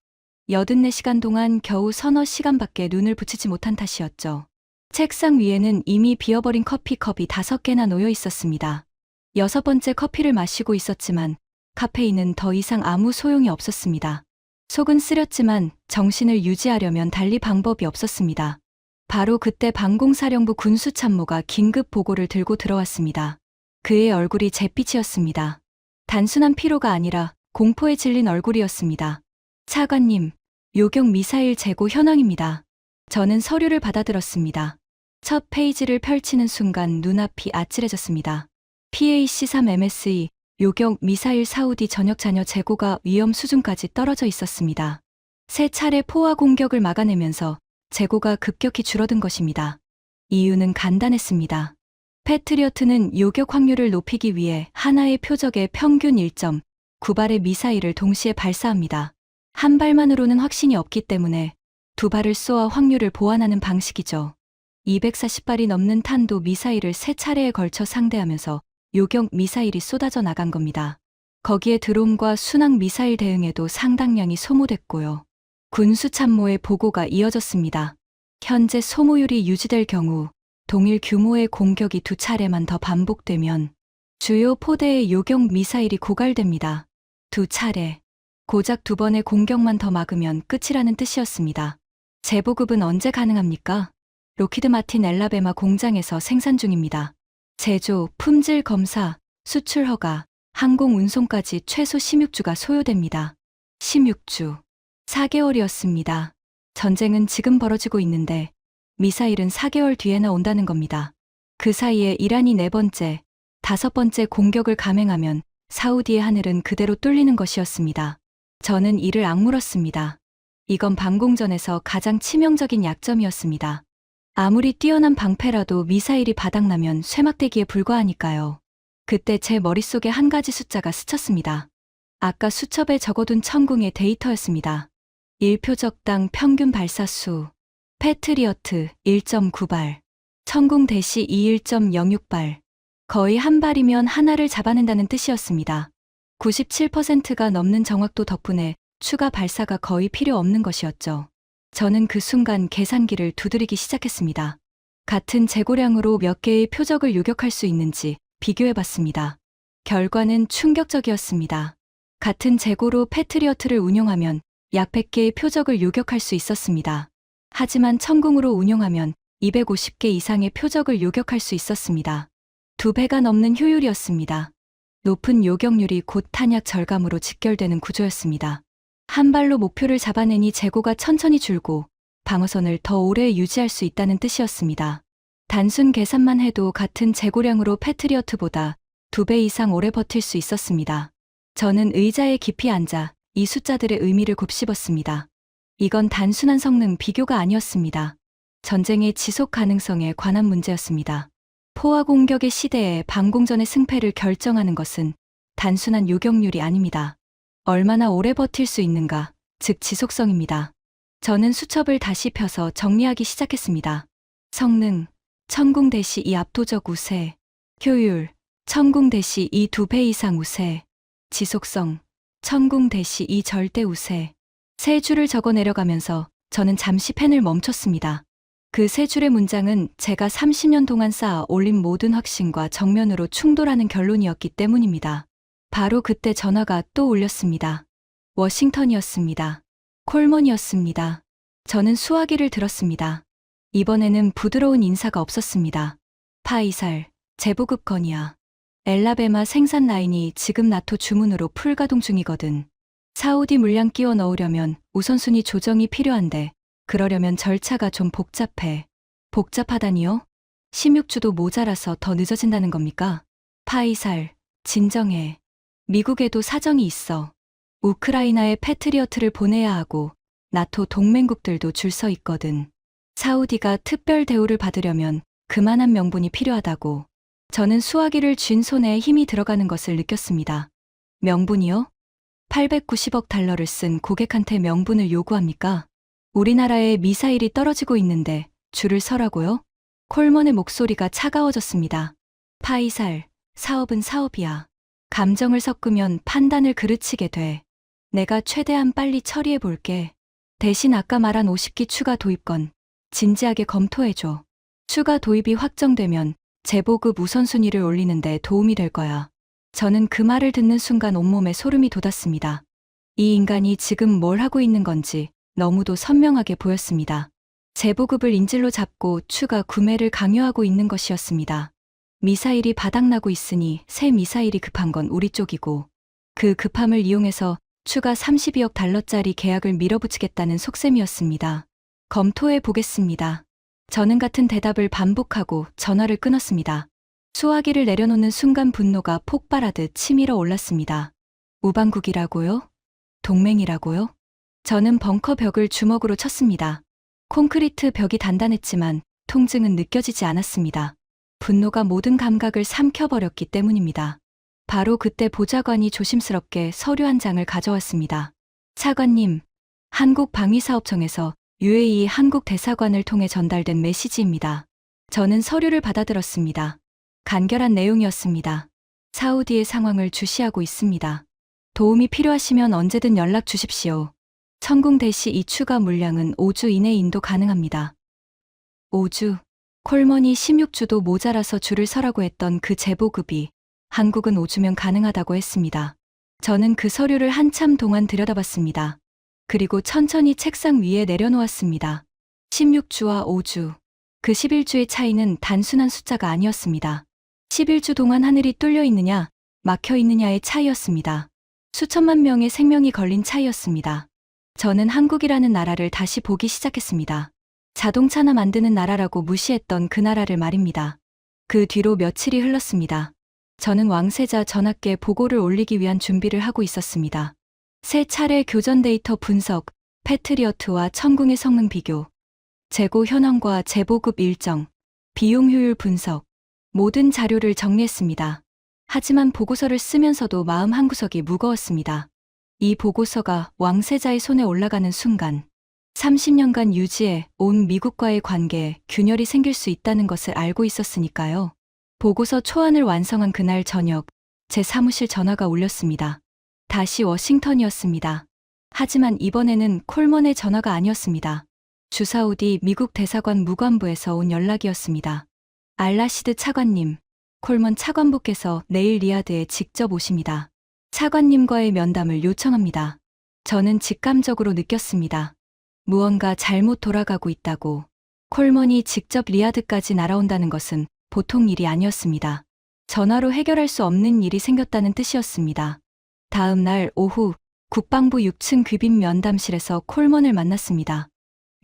Speaker 1: 84시간 동안 겨우 서너 시간밖에 눈을 붙이지 못한 탓이었죠. 책상 위에는 이미 비어버린 커피컵이 5개나 놓여 있었습니다. 6번째 커피를 마시고 있었지만 카페인은 더 이상 아무 소용이 없었습니다. 속은 쓰렸지만 정신을 유지하려면 달리 방법이 없었습니다. 바로 그때 방공사령부 군수참모가 긴급 보고를 들고 들어왔습니다. 그의 얼굴이 잿빛이었습니다. 단순한 피로가 아니라 공포에 질린 얼굴이었습니다. 차관님, 요격 미사일 재고 현황입니다. 저는 서류를 받아들었습니다. 첫 페이지를 펼치는 순간 눈앞이 아찔해졌습니다. PAC-3MSE 요격 미사일 사우디 전역 잔여 재고가 위험 수준까지 떨어져 있었습니다. 세 차례 포화 공격을 막아내면서 재고가 급격히 줄어든 것입니다. 이유는 간단했습니다. 패트리어트는 요격 확률을 높이기 위해 하나의 표적에 평균 1.9발의 미사일을 동시에 발사합니다. 한 발만으로는 확신이 없기 때문에 두 발을 쏘아 확률을 보완하는 방식이죠. 240발이 넘는 탄도 미사일을 세 차례에 걸쳐 상대하면서 요격 미사일이 쏟아져 나간 겁니다. 거기에 드론과 순항 미사일 대응에도 상당량이 소모됐고요. 군수참모의 보고가 이어졌습니다. 현재 소모율이 유지될 경우 동일 규모의 공격이 2차례만 더 반복되면 주요 포대의 요격 미사일이 고갈됩니다. 2차례. 고작 2번의 공격만 더 막으면 끝이라는 뜻이었습니다. 재보급은 언제 가능합니까? 로키드 마틴 엘라베마 공장에서 생산 중입니다. 제조, 품질 검사, 수출 허가, 항공 운송까지 최소 16주가 소요됩니다. 16주. 4개월이었습니다. 전쟁은 지금 벌어지고 있는데 미사일은 4개월 뒤에나 온다는 겁니다. 그 사이에 이란이 4번째, 5번째 공격을 감행하면 사우디의 하늘은 그대로 뚫리는 것이었습니다. 저는 이를 악물었습니다. 이건 방공전에서 가장 치명적인 약점이었습니다. 아무리 뛰어난 방패라도 미사일이 바닥나면 쇠막대기에 불과하니까요. 그때 제 머릿속에 한 가지 숫자가 스쳤습니다. 아까 수첩에 적어둔 천궁의 데이터였습니다. 1표적당 평균 발사수. 패트리어트 1.9발. 천궁 대시 21.06발. 거의 한 발이면 하나를 잡아낸다는 뜻이었습니다. 97%가 넘는 정확도 덕분에 추가 발사가 거의 필요 없는 것이었죠. 저는 그 순간 계산기를 두드리기 시작했습니다. 같은 재고량으로 몇 개의 표적을 요격할 수 있는지 비교해봤습니다. 결과는 충격적이었습니다. 같은 재고로 패트리어트를 운용하면 약 100개의 표적을 요격할 수 있었습니다. 하지만 천궁으로 운용하면 250개 이상의 표적을 요격할 수 있었습니다. 2배가 넘는 효율이었습니다. 높은 요격률이 곧 탄약 절감으로 직결되는 구조였습니다. 한 발로 목표를 잡아내니 재고가 천천히 줄고 방어선을 더 오래 유지할 수 있다는 뜻이었습니다. 단순 계산만 해도 같은 재고량으로 패트리어트보다 2배 이상 오래 버틸 수 있었습니다. 저는 의자에 깊이 앉아 이 숫자들의 의미를 곱씹었습니다. 이건 단순한 성능 비교가 아니었습니다. 전쟁의 지속 가능성에 관한 문제였습니다. 포화 공격의 시대에 방공전의 승패를 결정하는 것은 단순한 요격률이 아닙니다. 얼마나 오래 버틸 수 있는가, 즉 지속성입니다. 저는 수첩을 다시 펴서 정리하기 시작했습니다. 성능, 천궁 대시 이 압도적 우세. 효율, 천궁 대시 이 2배 이상 우세. 지속성, 천궁 대시 이 절대 우세. 세 줄을 적어 내려가면서 저는 잠시 펜을 멈췄습니다. 그 세 줄의 문장은 제가 30년 동안 쌓아 올린 모든 확신과 정면으로 충돌하는 결론이었기 때문입니다. 바로 그때 전화가 또 울렸습니다. 워싱턴이었습니다. 콜먼이었습니다. 저는 수화기를 들었습니다. 이번에는 부드러운 인사가 없었습니다. 파이살, 재보급 건이야. 엘라베마 생산 라인이 지금 나토 주문으로 풀가동 중이거든. 사우디 물량 끼워 넣으려면 우선순위 조정이 필요한데 그러려면 절차가 좀 복잡해. 복잡하다니요? 16주도 모자라서 더 늦어진다는 겁니까? 파이살, 진정해. 미국에도 사정이 있어. 우크라이나에 패트리어트를 보내야 하고 나토 동맹국들도 줄 서 있거든. 사우디가 특별 대우를 받으려면 그만한 명분이 필요하다고. 저는 수화기를 쥔 손에 힘이 들어가는 것을 느꼈습니다. 명분이요? 890억 달러를 쓴 고객한테 명분을 요구합니까? 우리나라에 미사일이 떨어지고 있는데 줄을 서라고요? 콜먼의 목소리가 차가워졌습니다. 파이살, 사업은 사업이야. 감정을 섞으면 판단을 그르치게 돼. 내가 최대한 빨리 처리해 볼게. 대신 아까 말한 50기 추가 도입건 진지하게 검토해줘. 추가 도입이 확정되면 재보급 우선순위를 올리는데 도움이 될 거야. 저는 그 말을 듣는 순간 온몸에 소름이 돋았습니다. 이 인간이 지금 뭘 하고 있는 건지 너무도 선명하게 보였습니다. 재보급을 인질로 잡고 추가 구매를 강요하고 있는 것이었습니다. 미사일이 바닥나고 있으니 새 미사일이 급한 건 우리 쪽이고 그 급함을 이용해서 추가 32억 달러짜리 계약을 밀어붙이겠다는 속셈이었습니다. 검토해 보겠습니다. 저는 같은 대답을 반복하고 전화를 끊었습니다. 수화기를 내려놓는 순간 분노가 폭발하듯 치밀어 올랐습니다. 우방국이라고요? 동맹이라고요? 저는 벙커 벽을 주먹으로 쳤습니다. 콘크리트 벽이 단단했지만 통증은 느껴지지 않았습니다. 분노가 모든 감각을 삼켜버렸기 때문입니다. 바로 그때 보좌관이 조심스럽게 서류 한 장을 가져왔습니다. 차관님, 한국방위사업청에서 UAE 한국 대사관을 통해 전달된 메시지입니다. 저는 서류를 받아들었습니다. 간결한 내용이었습니다. 사우디의 상황을 주시하고 있습니다. 도움이 필요하시면 언제든 연락 주십시오. 천궁 대시 이 추가 물량은 5주 이내 인도 가능합니다. 5주. 콜먼이 16주도 모자라서 줄을 서라고 했던 그 재보급이 한국은 5주면 가능하다고 했습니다. 저는 그 서류를 한참 동안 들여다봤습니다. 그리고 천천히 책상 위에 내려놓았습니다. 16주와 5주. 그 11주의 차이는 단순한 숫자가 아니었습니다. 11주 동안 하늘이 뚫려 있느냐, 막혀 있느냐의 차이였습니다. 수천만 명의 생명이 걸린 차이였습니다. 저는 한국이라는 나라를 다시 보기 시작했습니다. 자동차나 만드는 나라라고 무시했던 그 나라를 말입니다. 그 뒤로 며칠이 흘렀습니다. 저는 왕세자 전하께 보고를 올리기 위한 준비를 하고 있었습니다. 세 차례 교전 데이터 분석, 패트리어트와 천궁의 성능 비교, 재고 현황과 재보급 일정, 비용 효율 분석, 모든 자료를 정리했습니다. 하지만 보고서를 쓰면서도 마음 한구석이 무거웠습니다. 이 보고서가 왕세자의 손에 올라가는 순간 30년간 유지해 온 미국과의 관계에 균열이 생길 수 있다는 것을 알고 있었으니까요. 보고서 초안을 완성한 그날 저녁, 제 사무실 전화가 울렸습니다. 다시 워싱턴이었습니다. 하지만 이번에는 콜먼의 전화가 아니었습니다. 주사우디 미국 대사관 무관부에서 온 연락이었습니다. 알라시드 차관님, 콜먼 차관부께서 내일 리야드에 직접 오십니다. 차관님과의 면담을 요청합니다. 저는 직감적으로 느꼈습니다. 무언가 잘못 돌아가고 있다고. 콜먼이 직접 리야드까지 날아온다는 것은 보통 일이 아니었습니다. 전화로 해결할 수 없는 일이 생겼다는 뜻이었습니다. 다음 날 오후 국방부 6층 귀빈 면담실에서 콜먼을 만났습니다.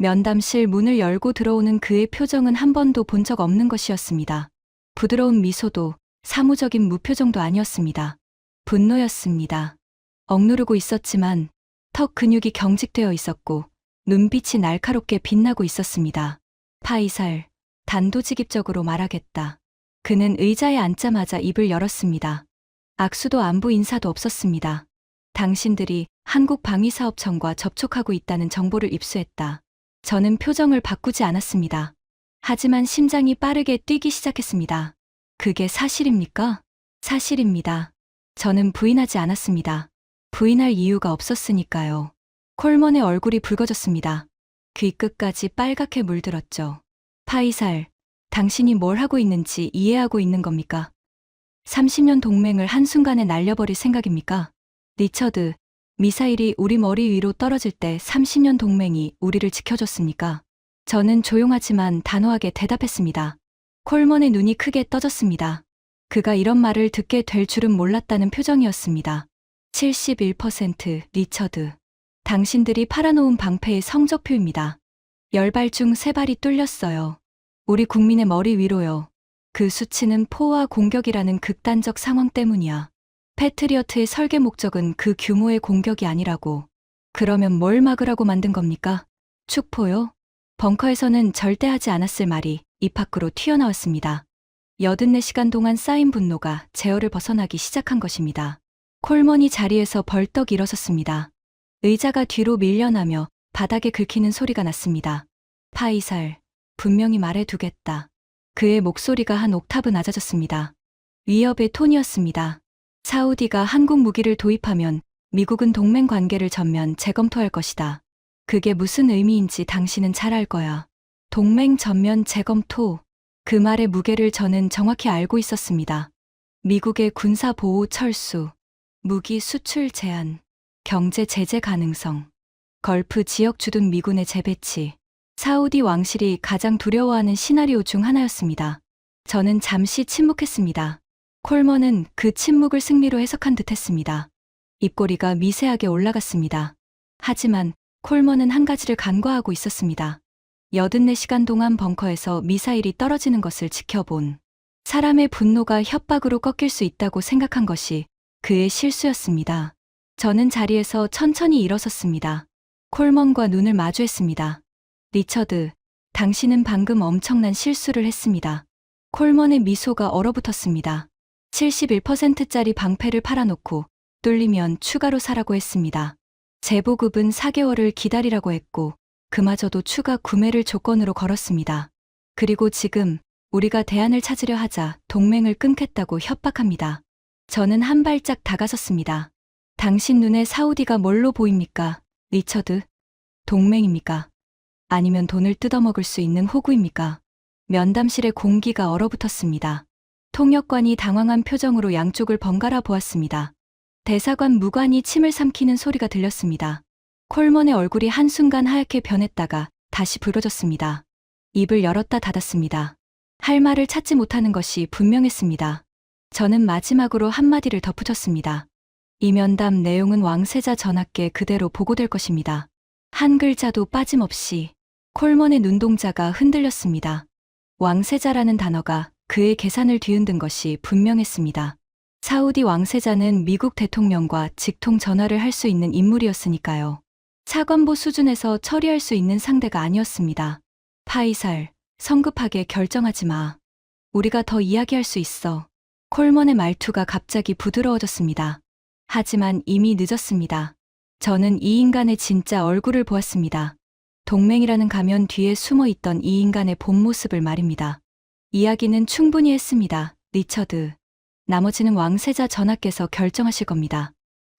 Speaker 1: 면담실 문을 열고 들어오는 그의 표정은 한 번도 본 적 없는 것이었습니다. 부드러운 미소도 사무적인 무표정도 아니었습니다. 분노였습니다. 억누르고 있었지만 턱 근육이 경직되어 있었고 눈빛이 날카롭게 빛나고 있었습니다. 파이살, 단도직입적으로 말하겠다. 그는 의자에 앉자마자 입을 열었습니다. 악수도 안부 인사도 없었습니다. 당신들이 한국방위사업청과 접촉하고 있다는 정보를 입수했다. 저는 표정을 바꾸지 않았습니다. 하지만 심장이 빠르게 뛰기 시작했습니다. 그게 사실입니까? 사실입니다. 저는 부인하지 않았습니다. 부인할 이유가 없었으니까요. 콜먼의 얼굴이 붉어졌습니다. 귀 끝까지 빨갛게 물들었죠. 파이살, 당신이 뭘 하고 있는지 이해하고 있는 겁니까? 30년 동맹을 한순간에 날려버릴 생각입니까? 리처드, 미사일이 우리 머리 위로 떨어질 때 30년 동맹이 우리를 지켜줬습니까? 저는 조용하지만 단호하게 대답했습니다. 콜먼의 눈이 크게 떠졌습니다. 그가 이런 말을 듣게 될 줄은 몰랐다는 표정이었습니다. 71% 리처드. 당신들이 팔아놓은 방패의 성적표입니다. 10발 중 3발이 뚫렸어요. 우리 국민의 머리 위로요. 그 수치는 포화 공격이라는 극단적 상황 때문이야. 패트리어트의 설계 목적은 그 규모의 공격이 아니라고. 그러면 뭘 막으라고 만든 겁니까? 축포요? 벙커에서는 절대 하지 않았을 말이 입 밖으로 튀어나왔습니다. 84시간 동안 쌓인 분노가 제어를 벗어나기 시작한 것입니다. 콜먼이 자리에서 벌떡 일어섰습니다. 의자가 뒤로 밀려나며 바닥에 긁히는 소리가 났습니다. 파이살, 분명히 말해두겠다. 그의 목소리가 한 옥타브 낮아졌습니다. 위협의 톤이었습니다. 사우디가 한국 무기를 도입하면 미국은 동맹 관계를 전면 재검토할 것이다. 그게 무슨 의미인지 당신은 잘 알 거야. 동맹 전면 재검토. 그 말의 무게를 저는 정확히 알고 있었습니다. 미국의 군사 보호 철수, 무기 수출 제한, 경제 제재 가능성, 걸프 지역 주둔 미군의 재배치, 사우디 왕실이 가장 두려워하는 시나리오 중 하나였습니다. 저는 잠시 침묵했습니다. 콜먼은 그 침묵을 승리로 해석한 듯 했습니다. 입꼬리가 미세하게 올라갔습니다. 하지만 콜먼은 한 가지를 간과하고 있었습니다. 84시간 동안 벙커에서 미사일이 떨어지는 것을 지켜본 사람의 분노가 협박으로 꺾일 수 있다고 생각한 것이 그의 실수였습니다. 저는 자리에서 천천히 일어섰습니다. 콜먼과 눈을 마주했습니다. 리처드, 당신은 방금 엄청난 실수를 했습니다. 콜먼의 미소가 얼어붙었습니다. 71%짜리 방패를 팔아놓고 뚫리면 추가로 사라고 했습니다. 재보급은 4개월을 기다리라고 했고 그마저도 추가 구매를 조건으로 걸었습니다. 그리고 지금 우리가 대안을 찾으려 하자 동맹을 끊겠다고 협박합니다. 저는 한 발짝 다가섰습니다. 당신 눈에 사우디가 뭘로 보입니까? 리처드? 동맹입니까? 아니면 돈을 뜯어먹을 수 있는 호구입니까? 면담실의 공기가 얼어붙었습니다. 통역관이 당황한 표정으로 양쪽을 번갈아 보았습니다. 대사관 무관이 침을 삼키는 소리가 들렸습니다. 콜먼의 얼굴이 한순간 하얗게 변했다가 다시 붉어졌습니다. 입을 열었다 닫았습니다. 할 말을 찾지 못하는 것이 분명했습니다. 저는 마지막으로 한마디를 덧붙였습니다. 이 면담 내용은 왕세자 전하께 그대로 보고될 것입니다. 한 글자도 빠짐없이. 콜먼의 눈동자가 흔들렸습니다. 왕세자라는 단어가 그의 계산을 뒤흔든 것이 분명했습니다. 사우디 왕세자는 미국 대통령과 직통 전화를 할 수 있는 인물이었으니까요. 차관보 수준에서 처리할 수 있는 상대가 아니었습니다. 파이살, 성급하게 결정하지 마. 우리가 더 이야기할 수 있어. 콜먼의 말투가 갑자기 부드러워졌습니다. 하지만 이미 늦었습니다. 저는 이 인간의 진짜 얼굴을 보았습니다. 동맹이라는 가면 뒤에 숨어 있던 이 인간의 본 모습을 말입니다. 이야기는 충분히 했습니다, 리처드. 나머지는 왕세자 전하께서 결정하실 겁니다.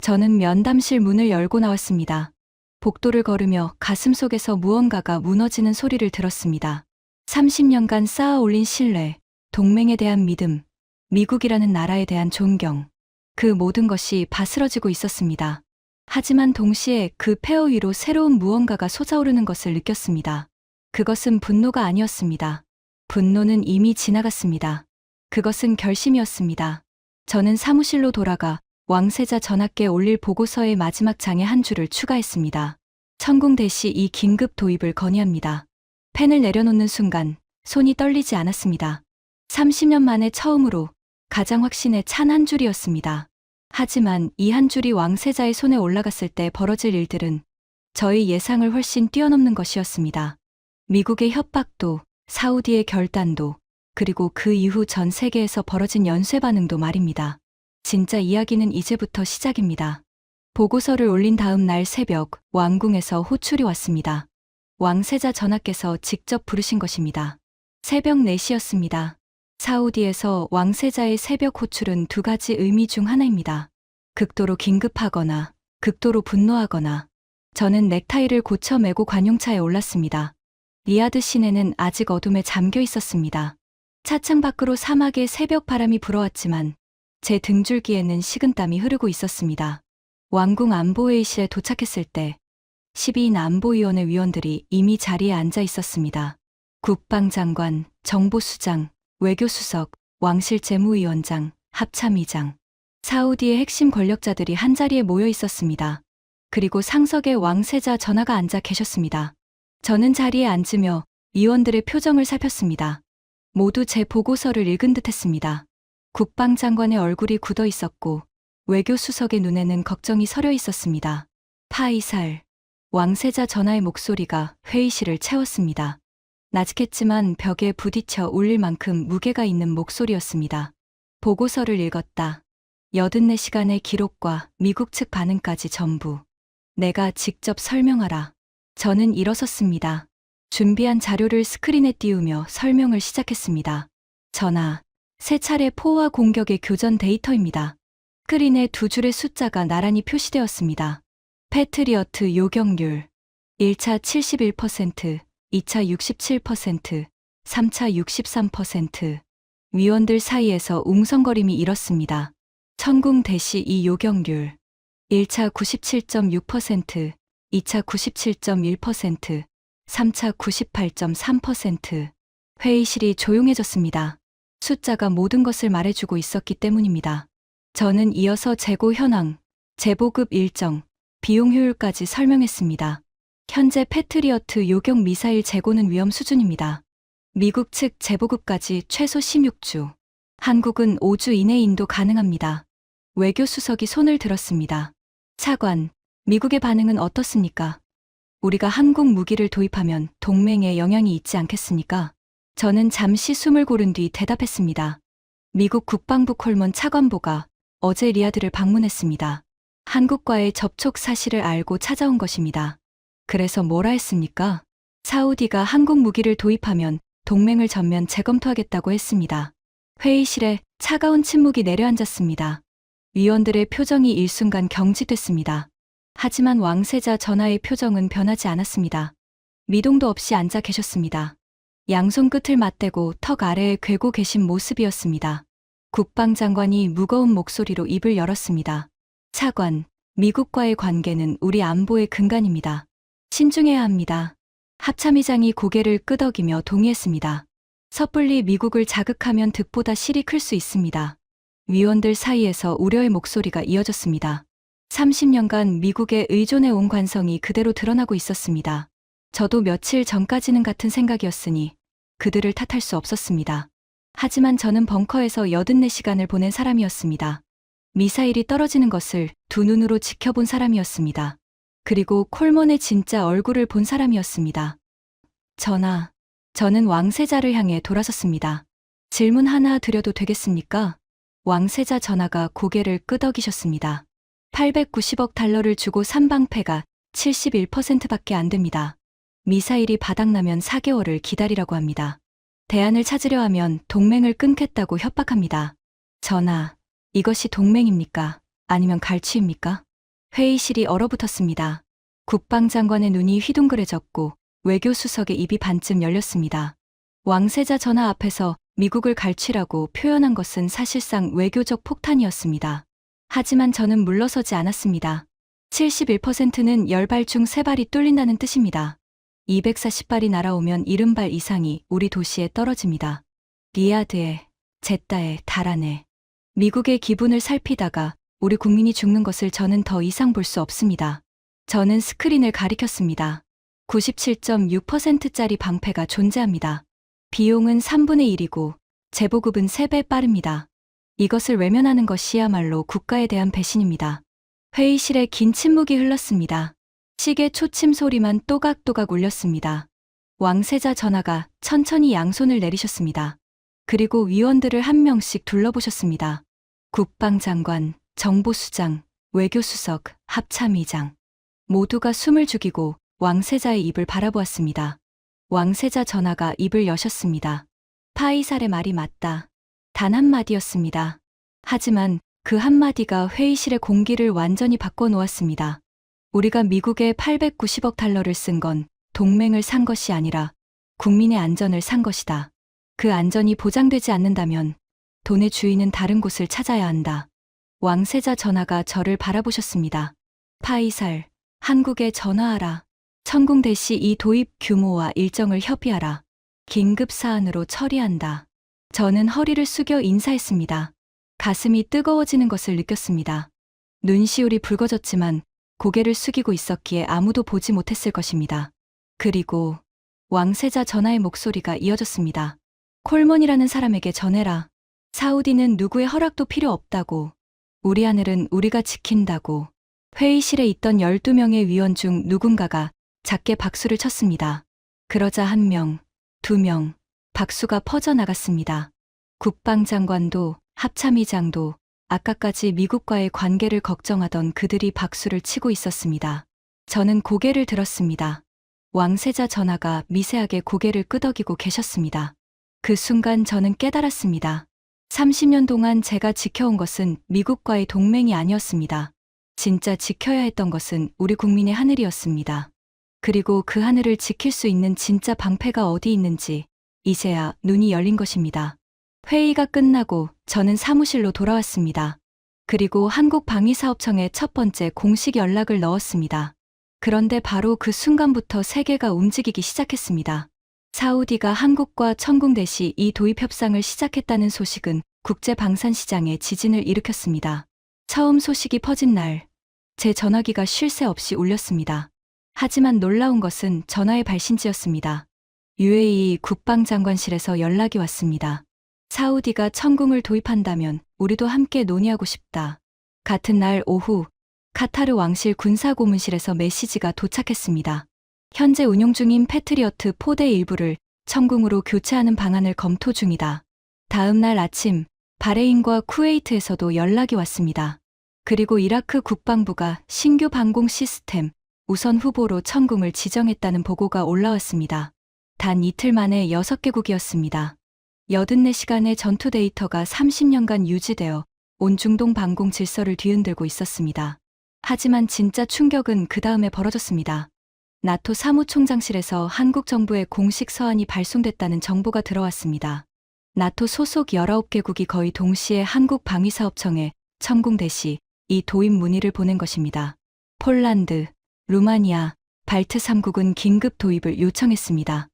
Speaker 1: 저는 면담실 문을 열고 나왔습니다. 복도를 걸으며 가슴속에서 무언가가 무너지는 소리를 들었습니다. 30년간 쌓아 올린 신뢰, 동맹에 대한 믿음, 미국이라는 나라에 대한 존경. 그 모든 것이 바스러지고 있었습니다. 하지만 동시에 그 폐허 위로 새로운 무언가가 솟아오르는 것을 느꼈습니다. 그것은 분노가 아니었습니다. 분노는 이미 지나갔습니다. 그것은 결심이었습니다. 저는 사무실로 돌아가 왕세자 전하께 올릴 보고서의 마지막 장에 한 줄을 추가했습니다. 천궁 대시 이 긴급 도입을 건의합니다. 펜을 내려놓는 순간 손이 떨리지 않았습니다. 30년 만에 처음으로 가장 확신에 찬 한 줄이었습니다. 하지만 이 한 줄이 왕세자의 손에 올라갔을 때 벌어질 일들은 저희 예상을 훨씬 뛰어넘는 것이었습니다. 미국의 협박도, 사우디의 결단도, 그리고 그 이후 전 세계에서 벌어진 연쇄 반응도 말입니다. 진짜 이야기는 이제부터 시작입니다. 보고서를 올린 다음 날 새벽, 왕궁에서 호출이 왔습니다. 왕세자 전하께서 직접 부르신 것입니다. 새벽 4시였습니다. 사우디에서 왕세자의 새벽 호출은 두 가지 의미 중 하나입니다. 극도로 긴급하거나 극도로 분노하거나. 저는 넥타이를 고쳐 매고 관용차에 올랐습니다. 리야드 시내는 아직 어둠에 잠겨 있었습니다. 차창 밖으로 사막의 새벽 바람이 불어왔지만 제 등줄기에는 식은땀이 흐르고 있었습니다. 왕궁 안보회의실에 도착했을 때 12인 안보위원회 위원들이 이미 자리에 앉아 있었습니다. 국방장관, 정보수장, 외교수석, 왕실 재무위원장, 합참의장, 사우디의 핵심 권력자들이 한자리에 모여 있었습니다. 그리고 상석에 왕세자 전하가 앉아 계셨습니다. 저는 자리에 앉으며 위원들의 표정을 살폈습니다. 모두 제 보고서를 읽은 듯했습니다. 국방장관의 얼굴이 굳어 있었고 외교수석의 눈에는 걱정이 서려 있었습니다. 파이살, 왕세자 전하의 목소리가 회의실을 채웠습니다. 나직했지만 벽에 부딪혀 울릴 만큼 무게가 있는 목소리였습니다. 보고서를 읽었다. 84시간의 기록과 미국 측 반응까지 전부. 내가 직접 설명하라. 저는 일어섰습니다. 준비한 자료를 스크린에 띄우며 설명을 시작했습니다. 전하, 세 차례 포화 공격의 교전 데이터입니다. 스크린에 두 줄의 숫자가 나란히 표시되었습니다. 패트리어트 요격률 1차 71%, 2차 67%, 3차 63%. 위원들 사이에서 웅성거림이 일었습니다. 천궁 대시 이 요격률 1차 97.6%, 2차 97.1%, 3차 98.3%. 회의실이 조용해졌습니다. 숫자가 모든 것을 말해주고 있었기 때문입니다. 저는 이어서 재고 현황, 재보급 일정, 비용 효율까지 설명했습니다. 현재 패트리어트 요격 미사일 재고는 위험 수준입니다. 미국 측 재보급까지 최소 16주. 한국은 5주 이내 인도 가능합니다. 외교수석이 손을 들었습니다. 차관, 미국의 반응은 어떻습니까? 우리가 한국 무기를 도입하면 동맹에 영향이 있지 않겠습니까? 저는 잠시 숨을 고른 뒤 대답했습니다. 미국 국방부 콜먼 차관보가 어제 리야드를 방문했습니다. 한국과의 접촉 사실을 알고 찾아온 것입니다. 그래서 뭐라 했습니까? 사우디가 한국 무기를 도입하면 동맹을 전면 재검토하겠다고 했습니다. 회의실에 차가운 침묵이 내려앉았습니다. 위원들의 표정이 일순간 경직됐습니다. 하지만 왕세자 전하의 표정은 변하지 않았습니다. 미동도 없이 앉아 계셨습니다. 양손 끝을 맞대고 턱 아래에 괴고 계신 모습이었습니다. 국방장관이 무거운 목소리로 입을 열었습니다. 차관, 미국과의 관계는 우리 안보의 근간입니다. 신중해야 합니다. 합참의장이 고개를 끄덕이며 동의했습니다. 섣불리 미국을 자극하면 득보다 실이 클 수 있습니다. 위원들 사이에서 우려의 목소리가 이어졌습니다. 30년간 미국에 의존해온 관성이 그대로 드러나고 있었습니다. 저도 며칠 전까지는 같은 생각이었으니 그들을 탓할 수 없었습니다. 하지만 저는 벙커에서 84시간을 보낸 사람이었습니다. 미사일이 떨어지는 것을 두 눈으로 지켜본 사람이었습니다. 그리고 콜몬의 진짜 얼굴을 본 사람이었습니다. 저는 왕세자를 향해 돌아섰습니다. 질문 하나 드려도 되겠습니까? 왕세자 전하가 고개를 끄덕이셨습니다. 890억 달러를 주고 삼방패가 71%밖에 안 됩니다. 미사일이 바닥나면 4개월을 기다리라고 합니다. 대안을 찾으려 하면 동맹을 끊겠다고 협박합니다. 전하, 이것이 동맹입니까? 아니면 갈취입니까? 회의실이 얼어붙었습니다. 국방장관의 눈이 휘둥그레졌고 외교수석의 입이 반쯤 열렸습니다. 왕세자 전하 앞에서 미국을 갈취라고 표현한 것은 사실상 외교적 폭탄이었습니다. 하지만 저는 물러서지 않았습니다. 71%는 10발 중 3발이 뚫린다는 뜻입니다. 240발이 날아오면 70발 이상이 우리 도시에 떨어집니다. 리야드에, 제따에, 다란에. 미국의 기분을 살피다가 우리 국민이 죽는 것을 저는 더 이상 볼 수 없습니다. 저는 스크린을 가리켰습니다. 97.6%짜리 방패가 존재합니다. 비용은 3분의 1이고 재보급은 3배 빠릅니다. 이것을 외면하는 것이야말로 국가에 대한 배신입니다. 회의실에 긴 침묵이 흘렀습니다. 시계 초침 소리만 또각또각 울렸습니다. 왕세자 전하가 천천히 양손을 내리셨습니다. 그리고 위원들을 한 명씩 둘러보셨습니다. 국방장관, 정보수장, 외교수석, 합참의장. 모두가 숨을 죽이고 왕세자의 입을 바라보았습니다. 왕세자 전하가 입을 여셨습니다. 파이살의 말이 맞다. 단 한마디였습니다. 하지만 그 한마디가 회의실의 공기를 완전히 바꿔놓았습니다. 우리가 미국에 890억 달러를 쓴 건 동맹을 산 것이 아니라 국민의 안전을 산 것이다. 그 안전이 보장되지 않는다면 돈의 주인은 다른 곳을 찾아야 한다. 왕세자 전하가 저를 바라보셨습니다. 파이살, 한국에 전화하라. 천궁 대시 이 도입 규모와 일정을 협의하라. 긴급 사안으로 처리한다. 저는 허리를 숙여 인사했습니다. 가슴이 뜨거워지는 것을 느꼈습니다. 눈시울이 붉어졌지만 고개를 숙이고 있었기에 아무도 보지 못했을 것입니다. 그리고 왕세자 전하의 목소리가 이어졌습니다. 콜몬이라는 사람에게 전해라. 사우디는 누구의 허락도 필요 없다고. 우리 하늘은 우리가 지킨다고. 회의실에 있던 12명의 위원 중 누군가가 작게 박수를 쳤습니다. 그러자 1명, 2명, 박수가 퍼져나갔습니다. 국방장관도 합참의장도 아까까지 미국과의 관계를 걱정하던 그들이 박수를 치고 있었습니다. 저는 고개를 들었습니다. 왕세자 전하가 미세하게 고개를 끄덕이고 계셨습니다. 그 순간 저는 깨달았습니다. 30년 동안 제가 지켜온 것은 미국과의 동맹이 아니었습니다. 진짜 지켜야 했던 것은 우리 국민의 하늘이었습니다. 그리고 그 하늘을 지킬 수 있는 진짜 방패가 어디 있는지 이제야 눈이 열린 것입니다. 회의가 끝나고 저는 사무실로 돌아왔습니다. 그리고 한국방위사업청에 첫 번째 공식 연락을 넣었습니다. 그런데 바로 그 순간부터 세계가 움직이기 시작했습니다. 사우디가 한국과 천궁 대시 이 도입 협상을 시작했다는 소식은 국제 방산 시장에 지진을 일으켰습니다. 처음 소식이 퍼진 날, 제 전화기가 쉴 새 없이 울렸습니다. 하지만 놀라운 것은 전화의 발신지였습니다. UAE 국방장관실에서 연락이 왔습니다. 사우디가 천궁을 도입한다면 우리도 함께 논의하고 싶다. 같은 날 오후, 카타르 왕실 군사고문실에서 메시지가 도착했습니다. 현재 운용 중인 패트리어트 포대 일부를 천궁으로 교체하는 방안을 검토 중이다. 다음 날 아침, 바레인과 쿠웨이트에서도 연락이 왔습니다. 그리고 이라크 국방부가 신규 방공 시스템 우선 후보로 천궁을 지정했다는 보고가 올라왔습니다. 단 이틀 만에 6개국이었습니다. 84시간의 전투 데이터가 30년간 유지되어 온 중동 방공 질서를 뒤흔들고 있었습니다. 하지만 진짜 충격은 그 다음에 벌어졌습니다. 나토 사무총장실에서 한국 정부의 공식 서한이 발송됐다는 정보가 들어왔습니다. 나토 소속 19개국이 거의 동시에 한국 방위사업청에 천궁 대시 이 도입 문의를 보낸 것입니다. 폴란드, 루마니아, 발트 3국은 긴급 도입을 요청했습니다.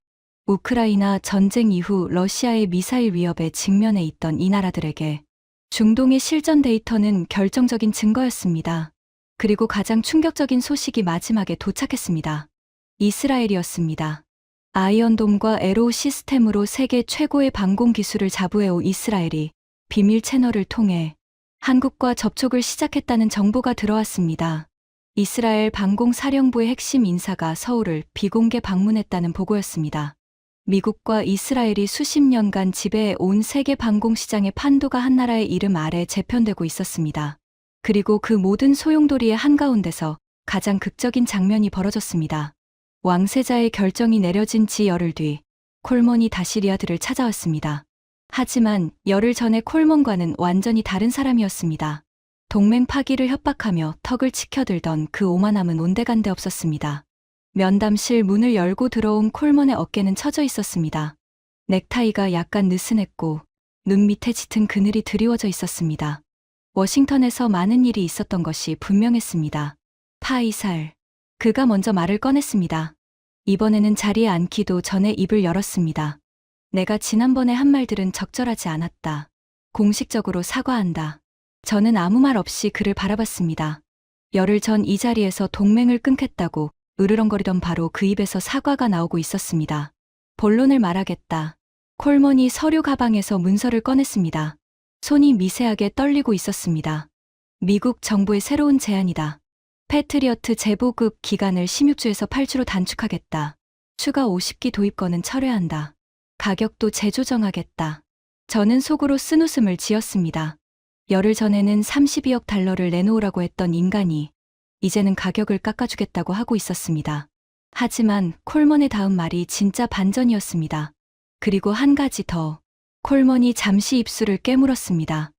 Speaker 1: 우크라이나 전쟁 이후 러시아의 미사일 위협에 직면해 있던 이 나라들에게 중동의 실전 데이터는 결정적인 증거였습니다. 그리고 가장 충격적인 소식이 마지막에 도착했습니다. 이스라엘이었습니다. 아이언돔과 에로우 시스템으로 세계 최고의 방공 기술을 자부해온 이스라엘이 비밀 채널을 통해 한국과 접촉을 시작했다는 정보가 들어왔습니다. 이스라엘 방공사령부의 핵심 인사가 서울을 비공개 방문했다는 보고였습니다. 미국과 이스라엘이 수십 년간 지배해온 세계 방공시장의 판도가 한 나라의 이름 아래 재편되고 있었습니다. 그리고 그 모든 소용돌이의 한가운데서 가장 극적인 장면이 벌어졌습니다. 왕세자의 결정이 내려진 지 열흘 뒤 콜먼이 다시 리야드를 찾아왔습니다. 하지만 열흘 전의 콜먼과는 완전히 다른 사람이었습니다. 동맹 파기를 협박하며 턱을 치켜들던 그 오만함은 온데간데 없었습니다. 면담실 문을 열고 들어온 콜먼의 어깨는 처져 있었습니다. 넥타이가 약간 느슨했고 눈 밑에 짙은 그늘이 드리워져 있었습니다. 워싱턴에서 많은 일이 있었던 것이 분명했습니다. 파이살. 그가 먼저 말을 꺼냈습니다. 이번에는 자리에 앉기도 전에 입을 열었습니다. 내가 지난번에 한 말들은 적절하지 않았다. 공식적으로 사과한다. 저는 아무 말 없이 그를 바라봤습니다. 열흘 전 이 자리에서 동맹을 끊겠다고 으르렁거리던 바로 그 입에서 사과가 나오고 있었습니다. 본론을 말하겠다. 콜먼이 서류 가방에서 문서를 꺼냈습니다. 손이 미세하게 떨리고 있었습니다. 미국 정부의 새로운 제안이다. 패트리어트 재보급 기간을 16주에서 8주로 단축하겠다. 추가 50기 도입권은 철회한다. 가격도 재조정하겠다. 저는 속으로 쓴웃음을 지었습니다. 열흘 전에는 32억 달러를 내놓으라고 했던 인간이 이제는 가격을 깎아주겠다고 하고 있었습니다. 하지만 콜먼의 다음 말이 진짜 반전이었습니다. 그리고 한 가지 더. 콜먼이 잠시 입술을 깨물었습니다.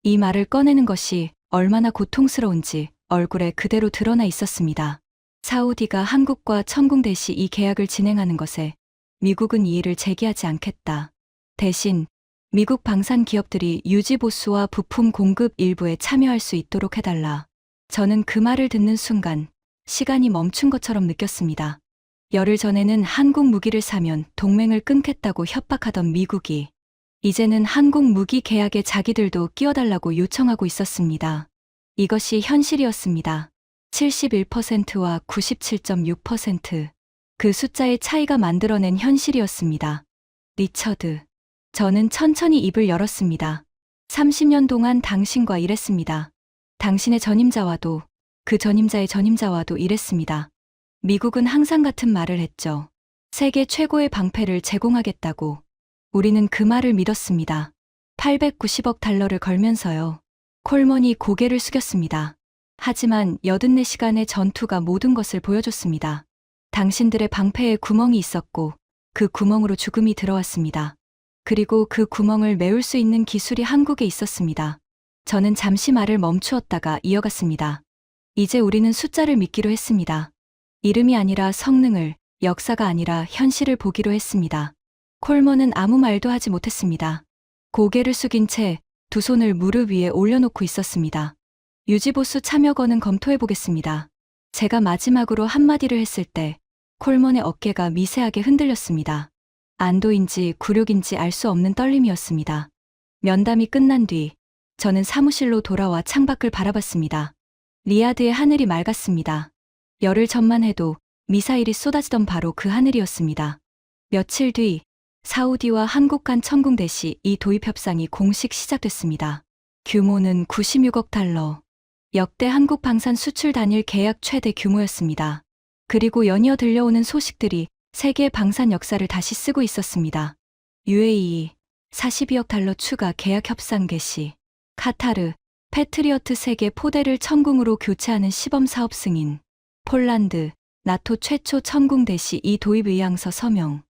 Speaker 1: 이 말을 꺼내는 것이 얼마나 고통스러운지 얼굴에 그대로 드러나 있었습니다. 사우디가 한국과 천궁대시 이 계약을 진행하는 것에 미국은 이의를 제기하지 않겠다. 대신 미국 방산 기업들이 유지보수와 부품 공급 일부에 참여할 수 있도록 해달라. 저는 그 말을 듣는 순간 시간이 멈춘 것처럼 느꼈습니다. 열흘 전에는 한국 무기를 사면 동맹을 끊겠다고 협박하던 미국이 이제는 한국 무기 계약에 자기들도 끼워달라고 요청하고 있었습니다. 이것이 현실이었습니다. 71%와 97.6%. 그 숫자의 차이가 만들어낸 현실이었습니다. 리처드. 저는 천천히 입을 열었습니다. 30년 동안 당신과 일했습니다. 당신의 전임자와도 그 전임자의 전임자와도 일했습니다. 미국은 항상 같은 말을 했죠. 세계 최고의 방패를 제공하겠다고. 우리는 그 말을 믿었습니다. 890억 달러를 걸면서요. 콜먼이 고개를 숙였습니다. 하지만 84시간의 전투가 모든 것을 보여줬습니다. 당신들의 방패에 구멍이 있었고 그 구멍으로 죽음이 들어왔습니다. 그리고 그 구멍을 메울 수 있는 기술이 한국에 있었습니다. 저는 잠시 말을 멈추었다가 이어갔습니다. 이제 우리는 숫자를 믿기로 했습니다. 이름이 아니라 성능을, 역사가 아니라 현실을 보기로 했습니다. 콜먼은 아무 말도 하지 못했습니다. 고개를 숙인 채 두 손을 무릎 위에 올려놓고 있었습니다. 유지보수 참여권은 검토해보겠습니다. 제가 마지막으로 한마디를 했을 때 콜먼의 어깨가 미세하게 흔들렸습니다. 안도인지 굴욕인지 알 수 없는 떨림이었습니다. 면담이 끝난 뒤 저는 사무실로 돌아와 창밖을 바라봤습니다. 리야드의 하늘이 맑았습니다. 열흘 전만 해도 미사일이 쏟아지던 바로 그 하늘이었습니다. 며칠 뒤 사우디와 한국 간 천궁대시 이 도입 협상이 공식 시작됐습니다. 규모는 96억 달러. 역대 한국 방산 수출 단일 계약 최대 규모였습니다. 그리고 연이어 들려오는 소식들이 세계 방산 역사를 다시 쓰고 있었습니다. UAE 42억 달러 추가 계약 협상 개시. 카타르 패트리어트 세계 포대를 천궁으로 교체하는 시범 사업 승인. 폴란드 나토 최초 천궁대시 이 도입 의향서 서명.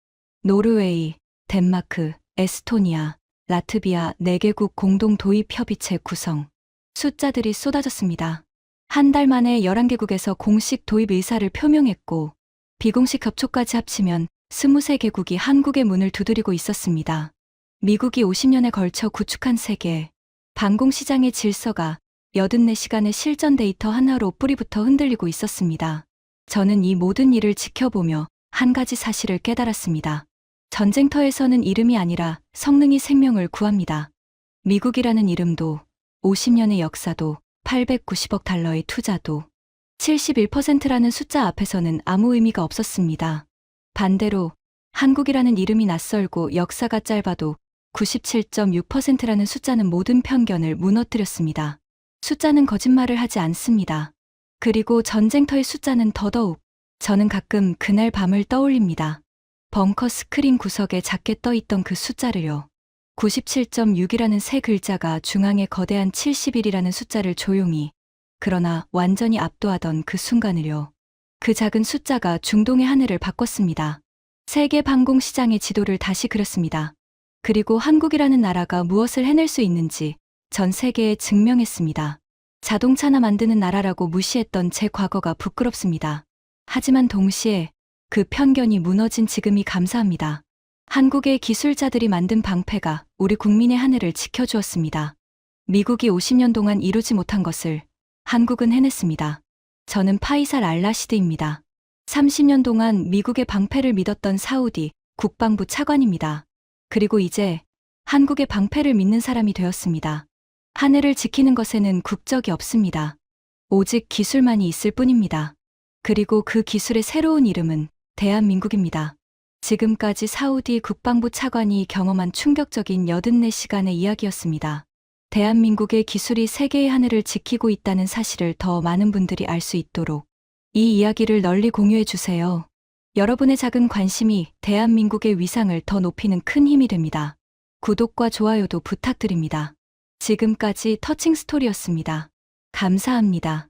Speaker 1: 노르웨이 덴마크, 에스토니아, 라트비아 4개국 공동 도입 협의체 구성. 숫자들이 쏟아졌습니다. 한 달 만에 11개국에서 공식 도입 의사를 표명했고 비공식 협조까지 합치면 23개국이 한국의 문을 두드리고 있었습니다. 미국이 50년에 걸쳐 구축한 세계 방공시장의 질서가 84시간의 실전 데이터 하나로 뿌리부터 흔들리고 있었습니다. 저는 이 모든 일을 지켜보며 한 가지 사실을 깨달았습니다. 전쟁터에서는 이름이 아니라 성능이 생명을 구합니다. 미국이라는 이름도, 50년의 역사도, 890억 달러의 투자도, 71%라는 숫자 앞에서는 아무 의미가 없었습니다. 반대로 한국이라는 이름이 낯설고 역사가 짧아도 97.6%라는 숫자는 모든 편견을 무너뜨렸습니다. 숫자는 거짓말을 하지 않습니다. 그리고 전쟁터의 숫자는 더더욱. 저는 가끔 그날 밤을 떠올립니다. 벙커 스크린 구석에 작게 떠있던 그 숫자를요. 97.6이라는 세 글자가 중앙에 거대한 71이라는 숫자를 조용히, 그러나 완전히 압도하던 그 순간을요. 그 작은 숫자가 중동의 하늘을 바꿨습니다. 세계 방공 시장의 지도를 다시 그렸습니다. 그리고 한국이라는 나라가 무엇을 해낼 수 있는지 전 세계에 증명했습니다. 자동차나 만드는 나라라고 무시했던 제 과거가 부끄럽습니다. 하지만 동시에 그 편견이 무너진 지금이 감사합니다. 한국의 기술자들이 만든 방패가 우리 국민의 하늘을 지켜주었습니다. 미국이 50년 동안 이루지 못한 것을 한국은 해냈습니다. 저는 파이살 알라시드입니다. 30년 동안 미국의 방패를 믿었던 사우디 국방부 차관입니다. 그리고 이제 한국의 방패를 믿는 사람이 되었습니다. 하늘을 지키는 것에는 국적이 없습니다. 오직 기술만이 있을 뿐입니다. 그리고 그 기술의 새로운 이름은 대한민국입니다. 지금까지 사우디 국방부 차관이 경험한 충격적인 84시간의 이야기였습니다. 대한민국의 기술이 세계의 하늘을 지키고 있다는 사실을 더 많은 분들이 알 수 있도록 이 이야기를 널리 공유해 주세요. 여러분의 작은 관심이 대한민국의 위상을 더 높이는 큰 힘이 됩니다. 구독과 좋아요도 부탁드립니다. 지금까지 터칭 스토리였습니다. 감사합니다.